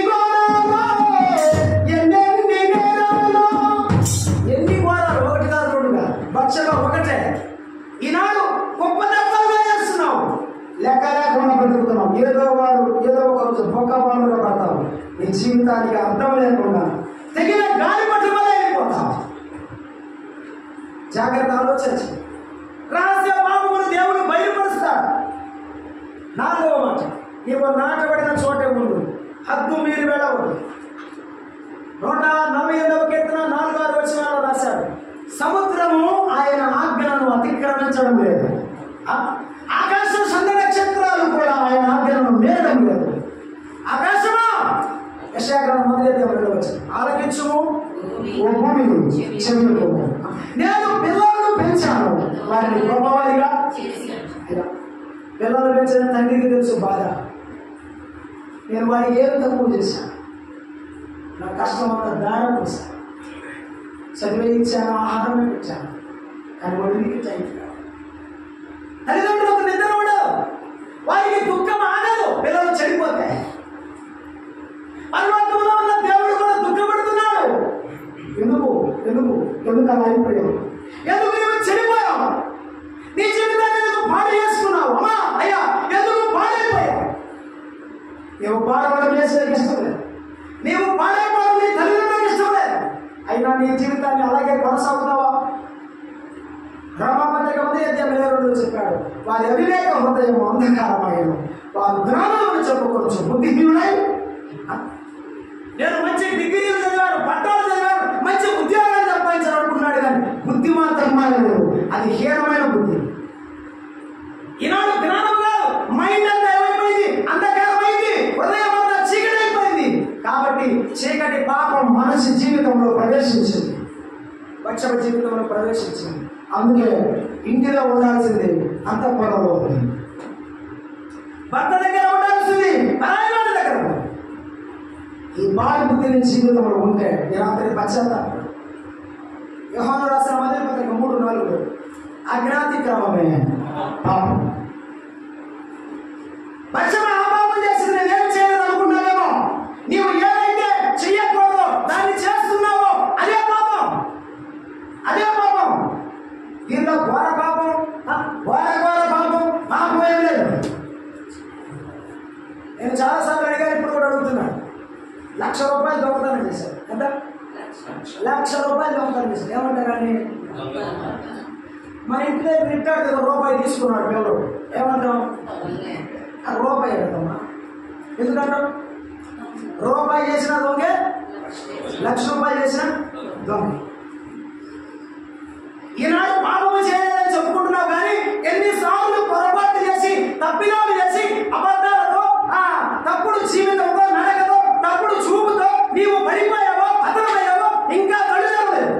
ఘోరాలు, ఒకటి కాదు రెండుగా, భక్షగా ఒకటే. ఈనాడు గొప్ప తత్వాలుగా చేస్తున్నావు, లెక్క లేకుండా బ్రతుకుతున్నావు. ఏదో ఒక రోజు బొక్కబాలుగా పడతావు. నీ జీవితానికి అర్థం లేకుండా తెగిన గాలి పట్టుబడి అయిపోతావు. జాగ్రత్త, ఆలోచించు. రహస్య పాపమును దేవుడు బయలుపరుస్తాడు. 4వ మాట, నీవు నాటబడిన చోటే ఉండు, హద్దు మీరు వెళ్ళవద్దు. 148వ కీర్తన 4వ వచనం చెవిని నేను పిల్లలను పెంచాను, వారిని గొప్పవారిగా. పిల్లలు పెంచిన తండ్రికి తెలుసు బాధ. నేను వారికి ఏం తక్కువ చేశాను, నా కష్టం అంతా దారం పోసాను, చదివే ఇచ్చాను, ఆహారమే పెట్టాను, కానీ వాడికి టైం కాదు. తల్లిదండ్రులకు నిద్ర ఉండదు, వారికి దుఃఖం ఆగదు. పిల్లలు చెడిపోతే పరలోకంలో ఉన్న దేవుడు కూడా దుఃఖపడుతున్నాడు. ఎందుకు అలా అయిపోయావు? ఎందుకు నువ్వు చెడిపోయావు? నీ జీవితాన్ని ఎందుకు పాడు చేసుకున్నావు? అమ్మా అయ్యా, ఎందుకు పాడైపోయావు? నువ్వు పాడవడం చేసేది ఇష్టం లేదు, నీవు పాడైపోవడం నీ తల్లిదండ్రులకు ఇష్టం లేదు. అయినా నీ జీవితాన్ని అలాగే కొనసాగుతావా? రామపత్రిక 1:22 చెప్పాడు, వారి అవివేక హృదయం అంధకారమయ్యను, వారు జ్ఞానమును చెప్పుకోవచ్చు బుద్ధిహీనుడై. నేను మంచి డిగ్రీలు చదివాను, పట్టాలు చదివాను, మంచి ఉద్యోగాలు సంపాదించాలనుకున్నాడు, కానీ బుద్ధి మాత్రం మారలేదు. అది హీనమైన బుద్ధి. ఈనాడు జ్ఞానం కాదు, మైండ్ అంతా ఏమైపోయింది, అంధకారమైంది, హృదయం అంతా చీకటైపోయింది. కాబట్టి చీకటి పాపం మనిషి జీవితంలో ప్రవేశించింది, పక్షప జీవితంలో ప్రవేశించింది. అందుకే ఇంటిలో ఉండాల్సింది అంతఃపురంలో ఉంది, భర్త దగ్గర ఉండాల్సింది పరాయి వాడి దగ్గర ఉంది. ఈ బాలి బుద్ధి నీ జీవితంలో ఉంటే ఈ రాత్రి పశ్చాత్తాపం. యోహాను రాసిన 1:3-4 అజ్ఞాతిక్రమమే పాపం. పశ్చిమ పాపం చేసింది నేనేం చేయలేదు అనుకున్నావేమో. నీవు ఏదైతే చెయ్యకూడదో దాన్ని చేస్తున్నావో అదే పాపం, అదే పాపం. దీంట్లో ఘోర పాపం, ఘోర పాపం, పాపం ఏం లేదు. నేను చాలాసార్లు అడిగాను, ఇప్పుడు కూడా అడుగుతున్నాను. ₹1,00,000 దొంగతనం చేశారు. ఎంత? ₹1,00,000 దొంగతనం చేశారు. ఏమంటారని? మన ఇంటి దగ్గర రిటార్డ్ రూపాయి తీసుకున్నాడు పిల్లలు, ఏమంటాం? రూపాయి అడుగుతామా? ఎందుకంటాం? రూపాయి చేసిన దొంగే, ₹1,00,000 చేసిన దొంగ. ఈనాడు పాపము చేయలేదని చెప్పుకుంటున్నావు, కానీ ఎన్నిసార్లు పొరపాటు చేసి, తప్పిదాలు చేసి, అబద్ధాలతో, తప్పుడు జీవితంతో, నడకతో, తప్పుడు చూపుతో నీవు పడిపోయావో, పతనమయ్యావో ఇంకా తల్లిదండ్రులేదు.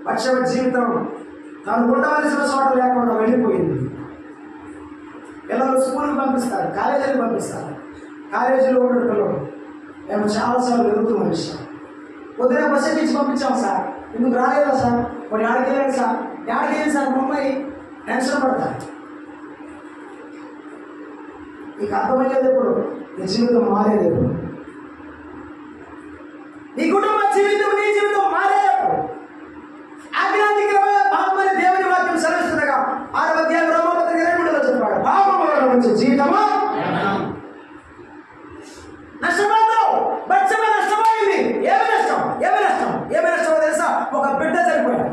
పక్షవ జీవితం తాను ఉండవలసిన చోట లేకుండా వెళ్ళిపోయింది. పిల్లలు స్కూల్కి పంపిస్తారు, కాలేజీకి పంపిస్తారు. కాలేజీలో ఉన్న పిల్లలు మేము చాలాసార్లు ఎదుగుతూ మనిషి. పొద్దున బస్సు ఎక్కించి పంపించాము సార్, ఎందుకు రాలేదా సార్, మరి ఆడికి వెళ్ళాడు సార్, ఆడికి వెళ్ళి సార్, మా అమ్మాయి టెన్షన్ పడతారు. నీకు అర్థమయ్యేది ఎప్పుడు? నీ జీవితం మారేది ఎప్పుడు? నీ కుటుంబ జీవితం, నీ జీవితం మారేటప్పుడు. అజ్ఞాతిక్రమమే పాపం అని దేవుని వాక్యం సెలవిస్తుండగా 6వ అధ్యాయం రోమపత్రిక 2:2 చెప్పాడు, పాపం వలన వచ్చే జీవితమా నష్టపోతావు. బచ్చమ నష్టమైంది. ఏమి నష్టం? తెలుసా? ఒక బిడ్డ చనిపోయాడు.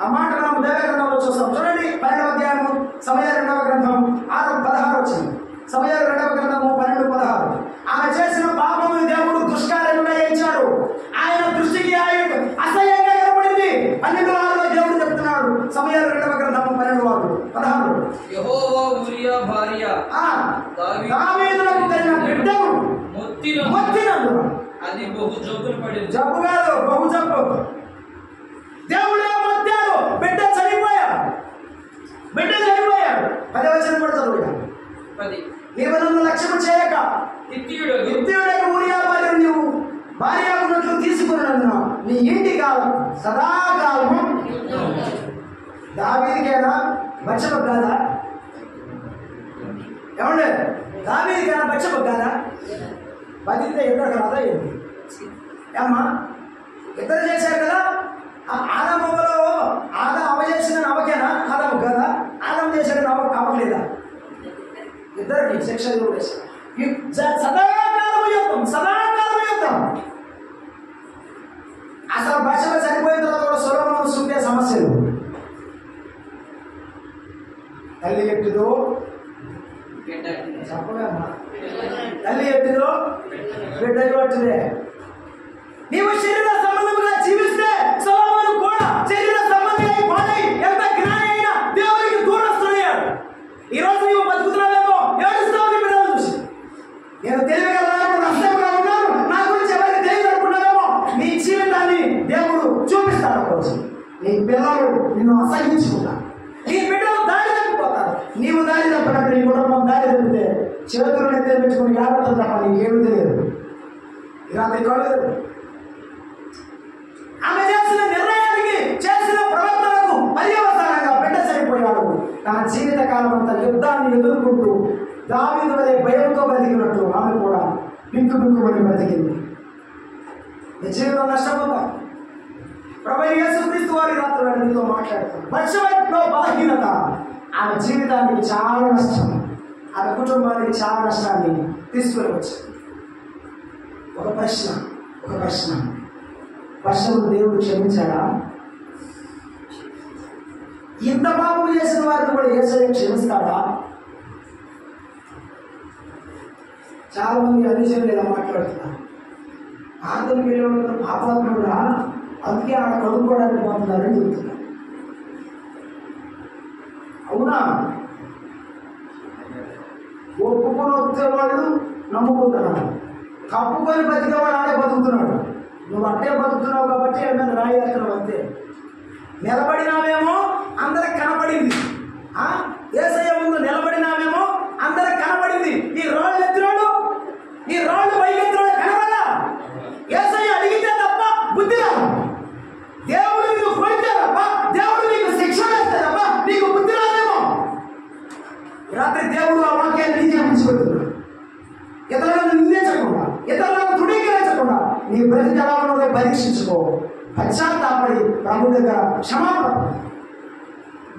ఆ మాట మనం దేవగ్రంథంలో చూస్తాం. చూడండి, 12వ అధ్యాయము సమయాలు 2వ గ్రంథం 6:16 వచ్చింది. సమయాలు 2వ గ్రంథము 12:16. ఆమె చేసిన పాపము దేవుడు దుష్కార్యముగా ఎంచాడు, ఆయన దృష్టికి ఆయన అసహ్యంగా ఏర్పడింది. 12:6 దేవుడు చెప్తున్నాడు. సమయాలు 2వ గ్రంథము 12:16. యెహోవా ఊరియా భార్య దావీదునకు కలిగిన బిడ్డను మొత్తినందున అది బహు జబ్బులు పడింది. జబ్బు కాదు, బహు జబ్బు. దేవుడే మొత్తాడు, బిడ్డ చనిపోయాడు. 10వ వచనం కూడా చదువుతాడు. 10 నీవు నన్ను లక్ష్యము చేయక హిత్తీయుడైన ఊరియా భార్యను నీవు భార్య ఉన్నట్లు తీసుకున్నాను. నీ ఇంటి కాలం సదాకాలము. దావీదుకేనా బచ్చబ కాదా? ఏమండి, దావీదుకేనా బచ్చబ కాదా? బతికితే ఇద్దరు కదా ఏంటి? ఏమ్మా, ఇద్దరు చేశారు కదా. ఆదాములో అవ చేసిన నవకేనా? ఆదాము కదా. ఆదాము చేసిన అవ్వలేదా? ఇద్దరికి శిక్ష సదాకాలము యుద్ధం. అసలు భాషలో చనిపోయిన తర్వాత సొలొమోను సుంటే సమస్యలు. తల్లి ఎట్టిదో చెప్పగలమా? తల్లి ఎట్టిదో బిడ్డ పట్టిదే. నీవు శరీర సంబంధంగా జీవిస్తే సొలొమోను కూడా శరీర సంబంధంగా పాడై ఎంత జ్ఞాని అయినా దేవునికి దూరస్తున్నాడు. ఈ రోజు నీవు బతుకుతున్నావేమో, ఏడుస్తావు నీ బిడ్డలు చూసి. నేను తెలివిగా ఉన్నాను, నష్టంగా ఉన్నాను, నా గురించి ఎవరికి తెలియదు అనుకున్నావు. నీ పిల్లలు నిన్ను అసహించుకుంటారు, నీ బిడ్డలు దారి తప్పిపోతారు. నీవు దారి తప్పినట్టు నీ కుటుంబం దారి తప్పితే చేతులు నెత్తే పెట్టుకుని ఏడవడం తప్ప నీకేమీ తెలియదు. ఇలా కలదు. ఆమె చేసిన నిర్ణయానికి, చేసిన ప్రవర్తనకు పర్యవసానంగా బిడ్డ చనిపోయాడు. తన జీవిత కాలం అంతా యుద్ధాన్ని ఎదుర్కొంటూ దావీదు వలె భయంతో బతికినట్టు ఆమె కూడా బిక్కుబిక్కుమని బతికింది. నీ జీవితం నష్టపోతాం. ప్రభువైన యేసుక్రీస్తు వారి రాత్రి నీతో మాట్లాడుతాం. వర్షవైపులో బలహీనత ఆమె జీవితానికి చాలా నష్టం, ఆమె కుటుంబానికి చాలా నష్టాన్ని తీసుకుని వచ్చింది. ఒక ప్రశ్న వర్షము దేవుడు క్షమించాడా? ఇంత పాపం చేసిన వారిని కూడా యేసయ్య క్షమిస్తాడా? చాలా మంది అనిజనులు ఇలా మాట్లాడుతున్నారు. ఆంధ్రకి వెళ్ళిన పాపాత్ముడా, అందుకే ఆడ కనుక్కోవడానికి పోతున్నారని చెప్తున్నారు. అవునా? ఒప్పుకొని వచ్చేవాళ్ళు నమ్ముకుంటున్నాడు, కప్పుకొని బతికేవాడు ఆడే బతుకుతున్నాడు. నువ్వు అట్టే బతుకుతున్నావు కాబట్టి ఏమైనా రాయేస్తున్నావు అంతే. నిలబడినావేమో అందరికి కనపడింది, యేసయ్య ముందు నిలబడినావేమో అందరికి కనపడింది. ఈ రాళ్ళు ఎత్తినాడు, ఈ రాళ్ళు పైకెత్తినాడు కనపడా. యేసయ్య అడిగితే తప్ప బుద్ధి రాదు. దేవుడు నీకు కొడితే తప్ప, దేవుడు నీకు శిక్ష వేస్తే తప్ప నీకు బుద్ధి రాదేమో. రాత్రి దేవుడు ఆ వాక్యాన్ని నీకే ఉంచిపెడుతున్నాడు. ఇతరులను నిందించకుండా, ఇతరులను తృణీకరించకుండా నీ బ్రతికి ఎలా ఉన్నదో పరీక్షించుకో. పశ్చాత్తాపడి ప్రభు దగ్గర క్షమాపణ.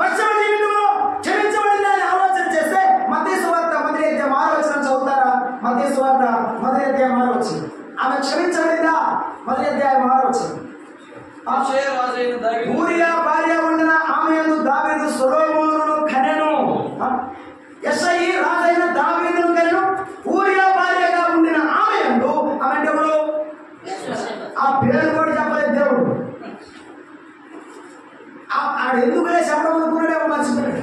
పశ్చిమ జీవితంలో క్షమించబడిందని ఆలోచన చేస్తే మత్తయి సువార్త 1:6 చదువుతారా? మత్తయి సువార్త 1:6 ఆమె క్షమించబడిందా? 1:6 ఊరియా భార్య ఉండిన ఆమె యందు దావీదు సొలొమోనును కనెను. యెషయి రాజైన దావీదును కనెను. ఊరియా భార్యగా ఉండిన ఆమె యందు, ఆమె అంటే ఎవరు? ఆ పేరు కూడా చెప్పలేదు దేవుడు. ఆడు ఎందుకులే చెప్పడం అనుకున్నాడేమో మర్చిపోయాడు.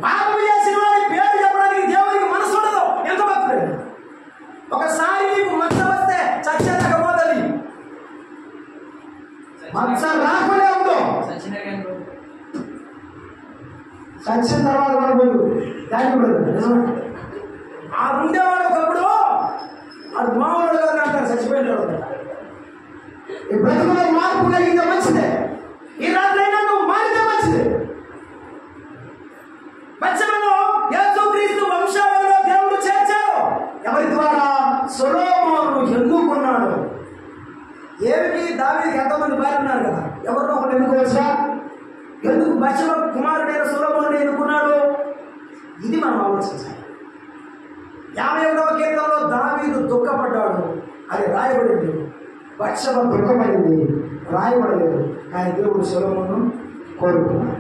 పాపం చేసిన వారి పేరు చెప్పడానికి దేవునికి మనసు ఉండదు. ఎంత భక్తుడు! ఒకసారి నీకు మచ్చ వస్తే చచ్చేదకపోతుంది. మచ్చ రాకుండా ఉందో చచ్చిన తర్వాత కూడా పోదు. దానికి కూడా ఆ ఉండేవాడు ఒకప్పుడు అది మామూలు అంటారు, చచ్చిపోయినాడు. ఈ బ్రతుకులో మార్పు కలిగితే మంచిదే. ఈ రాత్రైనా నువ్వు మారితే మంచిదే. పశ్చిమలో యేసుక్రీస్తు వంశావళిలో దేవుడు చేర్చాడు. ఎవరి ద్వారా? సొలొమోనును ఎన్నుకున్నాడు. ఏమిటి? దావీదుకి ఎంతమంది భార్య ఉన్నారు కదా, ఎవరినో ఒకరు ఎన్నుకోవచ్చా? ఎందుకు పశ్చిమ కుమారుడైన సొలొమోనును ఎన్నుకున్నాడు? ఇది మనం ఆలోచించాలి. 51వ కీర్తనలో దావీదు దుఃఖపడ్డాడు, అది రాయబడింది. పశ్చిమ దుఃఖపడింది, రాయబడలేదు. కానీ దేవుడు సొలొమోనును కోరుకున్నాడు.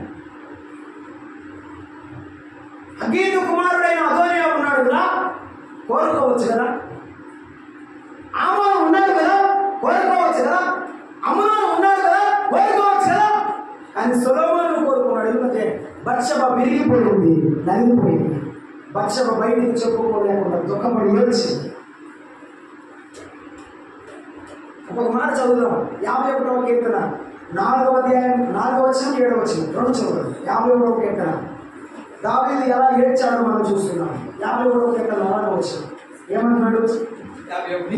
హగ్గీతు కుమారుడైన అదోనియా ఉన్నాడు కదా, కోరుకోవచ్చు కదా. ఆమోను ఉన్నాడు కదా, కోరుకోవచ్చు కదా. అమ్నోను ఉన్నాడు కదా, కోరుకోవచ్చు కదా. కానీ సొలొమోనును కోరుకున్నాడు. ఎందుకంటే బత్షెబ విరిగిపోయింది, నలిగిపోయింది. బత్షెబ బయటికి చెప్పుకోలేకుండా దుఃఖపడి ఏడ్చింది. ఒక మాట చదువుదాం. 51వ కీర్తన 4వ అధ్యాయం 4వ వచనం 7వ వచనం 2 చదువుదాం. 51వ కీర్తన దావీదు ఎలా ఏడ్చాడో మనం చూస్తున్నాం. 51వ కీర్తన 4వ వచనం ఏమంటున్నాడు?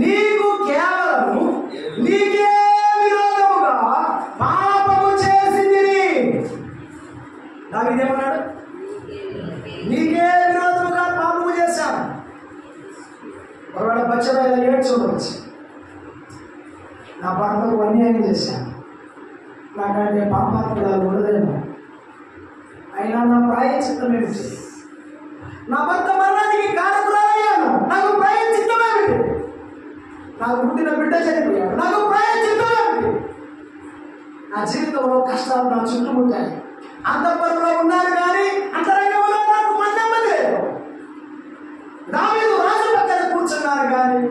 నీకు కేవలము నీకే విరోధముగా పాపము చేసింది. దావీదు ఏమన్నాడు? నీకే విరోధముగా పాపము చేశాను. ఒకవేళ బత్షెబ ఇలా ఏడ్చుకోవచ్చు. నా భర్తకు అన్యాయం చేశాను, నాకంటే పాపాత్మురాలు ఉండదేమో, అయినా నా ప్రాయశ్చిత్తం ఏమిటి? నా భర్త మరణానికి కారకురాలయ్యాను, నాకు ప్రాయశ్చిత్తం ఏమిటి? నాకు పుట్టిన బిడ్డ చనిపోయాడు, నాకు ప్రాయశ్చిత్తం ఏమిటి? నా జీవితంలో కష్టాలు నా చుట్టుముట్టాయి. అంతఃపురంలో ఉన్నారు కానీ అంతరంగంలో నాకు నెమ్మది లేదు. దావీదు రాజు పక్కన కూర్చున్నారు కానీ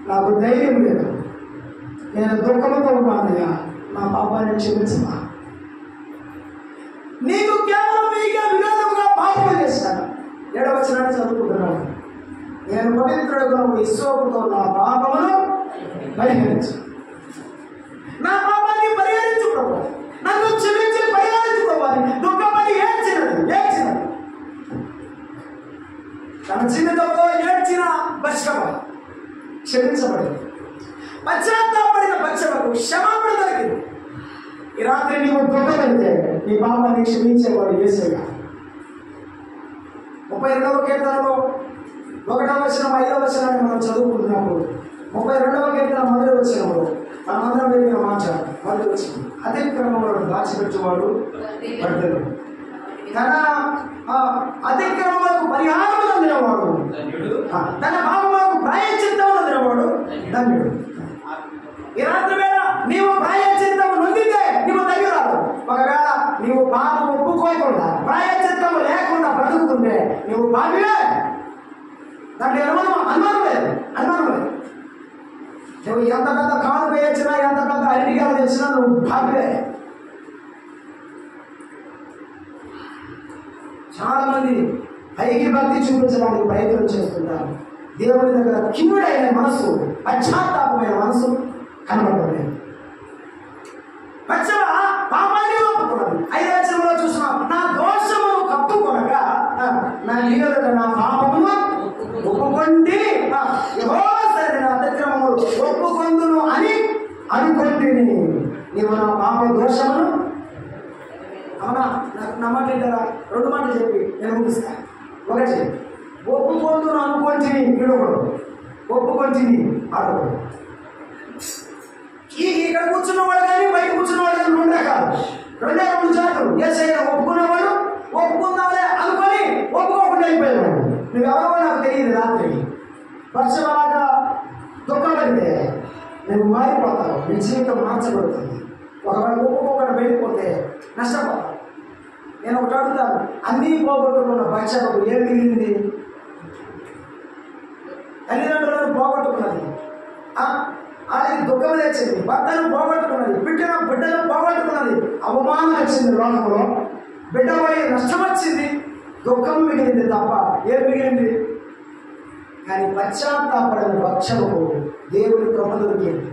నాకు ధైర్యం లేదు. నేను దుఃఖంతో ఉన్నానయ్యా, నా పాపాన్ని క్షమించమా. నీకు కేవలం మీకే విరోధంగా పాపం చేశాను. 7వ వచనాన్ని చదువుకుంటున్నాను. నేను పవిత్రుడుగా హిస్సోపుతో నా పాపమును పరిహరించు. నా పాపాన్ని క్షమించబడింది. పశ్చాత్తాపడిన పక్షులకు క్షమాపణ దొరికింది. ఈ రాత్రి నీవు దుఃఖమైతే నీ పాపాన్ని క్షమించేవాడు యేసయ్య. 32వ కీర్తనలో 1వ వచనం 5వ వచనాన్ని మనం చదువుకుంటున్నప్పుడు 32వ కీర్తన 1వ వచనంలో మనమందరం వెళ్ళిన మాట 1వ వచనం, అతిక్రమములను దాచిపెట్టువాడు వర్ధిల్లును, తన అతిక్రమములకు పరిహారము పొందినవాడు, తన పాపములకు ప్రాయశ్చిత్తము పొందినవాడు ధన్యుడు. ఈ రాత్రి వేళ నీవు ప్రాయశ్చిత్తము నొందితే నీవు తగిరాదు. ఒకవేళ నీవు పాపం ఒప్పుకోకుండా ప్రాయశ్చిత్తము లేకుండా బ్రతుకుతుంటే నీవు పాపివే. దాంట్లో అనుమానం లేదు. నువ్వు ఎంత పెద్ద కాలు వేయించినా, ఎంత పెద్ద అరటికాలు తెచ్చినా నువ్వు పాపివే. చాలా మంది పైకి భక్తి చూపించడానికి ప్రయత్నం చేస్తుంటారు. దేవుని దగ్గర కిన్నుడైన మనసు, పశ్చాత్తాపమైన మనసు కనబడలేదు. పశ్చాత్తాప పాపాన్ని ఒప్పుకున్నది. 5వ వచనంలో చూస్తున్నాం, నా దోషమును కప్పుకొనగా నా నీడట నా పాపమును ఒప్పుకొండి, యెహోవా సన్నిధిని నా అతిక్రమములు ఒప్పుకొందును అని అనుకొంటిని. నీవు నా పాప దోషమును, అవునా? నాకు నా మాట ఏంటారా? 2 మాటలు చెప్పి నేను ముగిస్తాను. 1, ఒప్పుకొందును అనుకొంటిని విడవడు, ఒప్పుకొంటిని అడగడు. ఇక్కడ కూర్చున్నవాడు కానీ బయట కూర్చున్నవాడు కానీ 2 రకాలు, 2 జాతులు. యేసయ్య ఒప్పుకున్నవాడు, ఒప్పుకుందాంలే అనుకొని ఒప్పుకోకుండా అయిపోయేవాడు. నువ్వెవరో నాకు తెలియదు. రాత్రి వర్షం అలాగా దుఃఖపడితే నువ్వు మారిపోతావు, నీ జీవితం మార్చబడుతుంది. ఒకవేళ ఒప్పుకోకుండా వెళ్ళిపోతే నష్టపోతావు. నేను ఒకటి అడుగుతాను, అన్నీ పోగొట్టుకున్న పక్షకు ఏం మిగిలింది? తల్లిదండ్రులను పోగొట్టుకున్నది, అది దుఃఖం తెచ్చింది. భర్తను పోగొట్టుకున్నది, బిడ్డను పోగొట్టుకున్నది, అవమానం వచ్చింది లోకంలో, బిడ్డ పోయి నష్టం వచ్చింది, దుఃఖం మిగిలింది తప్ప ఏం మిగిలింది? కానీ పశ్చాత్తాపడిన పక్షముకు దేవుని కృప దొరికింది.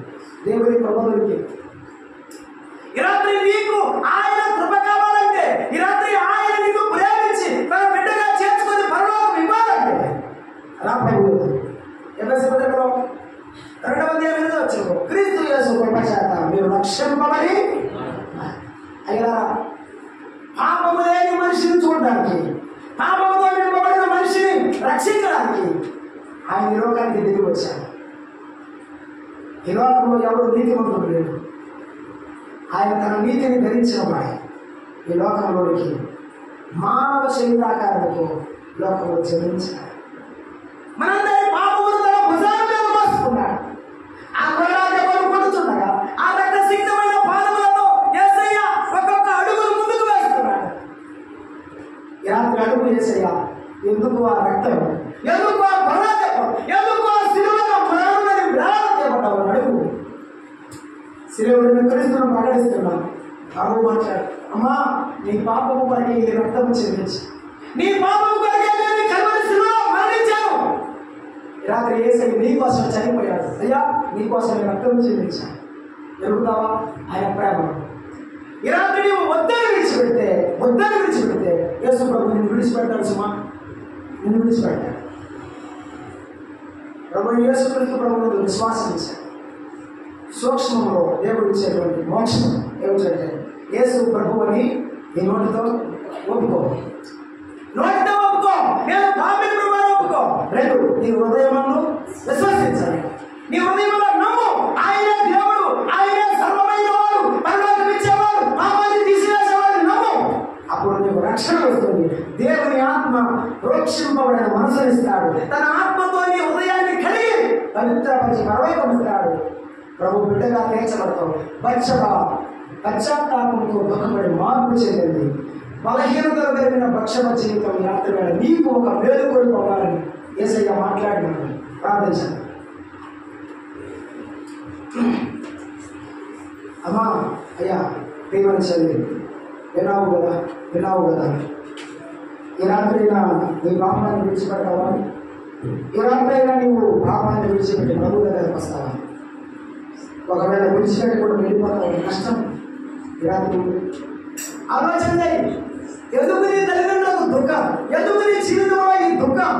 ఈ రాత్రి నీకు ఆయన కృప కావాలంటే, ఈ రాత్రి ఆయన నీకు ప్రేమించి తన బిడ్డగా చేర్చుకొని పరలోకం ఇవ్వాలంటే రాబోయేది. ఎఫెసీ పత్రికలో 2వ అధ్యాయం వచ్చారు, క్రీస్తు యేసు కృప చేత మీరు రక్షింపబడి. అయ్యా, పాపము లేని మనిషిని చూడడానికి, పాపముతో నింపబడిన మనిషిని రక్షించడానికి ఆయన ఈ లోకానికి దిగి వచ్చారు. ఈ లోకంలో ఎవరు నీతిమంతుడు లేడు. ఆయన తన నీతిని ధరించిన వాడు ఈ లోకంలోనికి మానవ శరీరాకారంతో లోకంలో జన్మించాడు. మనందరి పాపమును తన భుజాల మీద మోసుకున్నాడు. ఆ కొరడాన్ని పొందుతుండగా ఆ రక్తసిక్తమైన పాదములతో యేసయ్య ఒక్కొక్క అడుగును ముందుకు వేస్తున్నాడు. ఈ రాత్రి అడుగు యేసయ్య, ఎందుకు ఆ రక్తం, ఎందుకు ఆ పరాజయం, ఎందుకు ఆ శిలువలో ప్రాణాన్ని విడాలం చేయబడ్డావు? అడుగు. శిలువను క్రీస్తును ప్రకటిస్తున్నాను. ప్రభు మాట్లాడు, అమ్మా నీ పాపము కొరకే ఈ రక్తము చెల్లించి, నీ పాపము కొరకే నేను కల్వరి శిలువలో మరణించాను. రాత్రి యేసయ్య నీ కోసం చనిపోయాడు. అయ్యా, నీ కోసం నేను రక్తం చెల్లించాను. ఎరుగుతావా ఆయన ప్రేమ? ఈ రాత్రి నీవు వద్దని విడిచిపెడితే యేసు ప్రభు నిన్ను విడిచిపెట్టాడు. సుమా, నిన్ను విడిచిపెట్టాడు. ప్రభు యేసు క్రీస్తు ప్రభువును విశ్వాసం ఇచ్చాడు. సూక్ష్మంలో దేవుడు ఇచ్చేటువంటి మోక్షం ఏమిటంటే, యేసు ప్రభు అని నీ నోటితో ఒప్పుకో. నేను పాపిని ప్రభువుని ఒప్పుకో. 2, నీ హృదయమును విశ్వసించాలి. నీ హృదయంలో నమ్ము, ఆయనే దేవుడు, ఆయనే సర్వమైన వాడు, పరలోకం ఇచ్చేవాడు, పాపాన్ని తీసివేసేవాడు నమ్ము. అప్పుడు నీకు రక్షణ వస్తుంది. దేవుని ఆత్మ ప్రోక్షింపబడిన మనసునిస్తాడు. తన ఆత్మతో నీ హృదయాన్ని కడిగి పవిత్రపరిచి పరలోకం ఇస్తాడు. ప్రభు బిడ్డగా తీర్చబడతావు. పశ్చాత్తాపంతో దుఃఖపడి మార్పు చెందింది. బలహీనతలు కలిగిన పక్షమ జీవితం రాత్రి వేళ నీకు ఒక మేలు కోల్పోవాలని యేసయ్య మాట్లాడినాడు. ప్రార్థించాను. అమ్మా, అయ్యా, ప్రియమైన చెల్లి, విన్నావు కదా ఈ రాత్రైనా నీ పాపాన్ని విడిచిపెట్టావా? ఈ రాత్రైనా నీవు పాపాన్ని విడిచిపెట్టి ప్రభు దగ్గరకు వస్తావా? ఒకవేళ విడిచిపెట్టి కూడా వెళ్ళిపోతావు, కష్టం. ఈ రాత్రి ఆలోచన చేయి. ఎందుకు నీ తల్లిదండ్రులకు దుఃఖం? ఎందుకు నీ జీవితంలో ఈ దుఃఖం?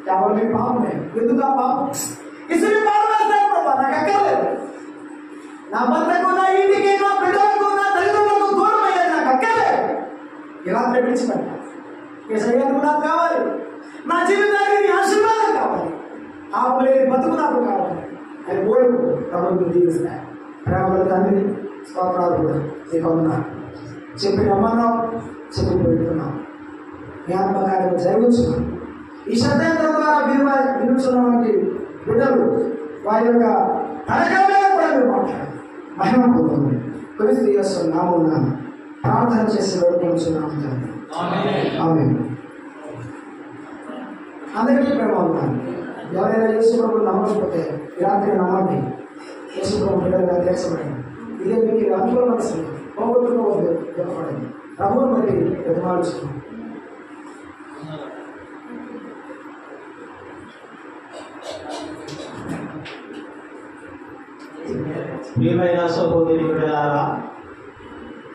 కేవలం పాపమే. ఎందుకు ఆ పాపం? నా భర్తకు, నా ఇంటికి, నా బిడ్డలకు, నా తల్లిదండ్రులకు దూరం అయ్యేది నాకు అక్కలే. ఇలా విడిచిపెట్టాలి. ఏసయ్యకు నాకు కావాలి, నా జీవితానికి నీ ఆశీర్వాదం కావాలి, ఆపలేని బతుకు నాకు కావాలి అని కోరుకు ప్రభుత్వం దీవిస్తాయి. ప్రేమల తండ్రి స్తోత్రాలు కూడా నీకు ఉన్నారు. చెప్పి రమ్మన్నావు, చెప్పి పెడుతున్నావు. జ్ఞాపకాలను జరుగుతున్నాం. ఈ శబ్దాంతరం ద్వారా వినుచున్నటువంటి బిడ్డలు వారి యొక్క పడకల మీద కూడా మీరు మాట్లాడారు. మహిమ పోతుంది. క్రీస్తు యేసు నామమున ప్రార్థన చేసి వేడుకొనుచున్నాము తండ్రి. ఆమేన్. అందరికీ ప్రేమ ఉన్నాను. ఎవరైనా యేసు ప్రభువును నమ్మకపోతే ఈ రాత్రి నమ్మండి. యేసు ప్రభు బిడ్డలుగా తీర్చబడింది. ఇదే మీకు అనుకూలమైన పోగొట్టుకోవద్దు, చెప్పబడింది. ప్రభువును బట్టి ఎదుమాడుచున్నాం. ప్రియమైన సహోదరి బిడ్డలారా,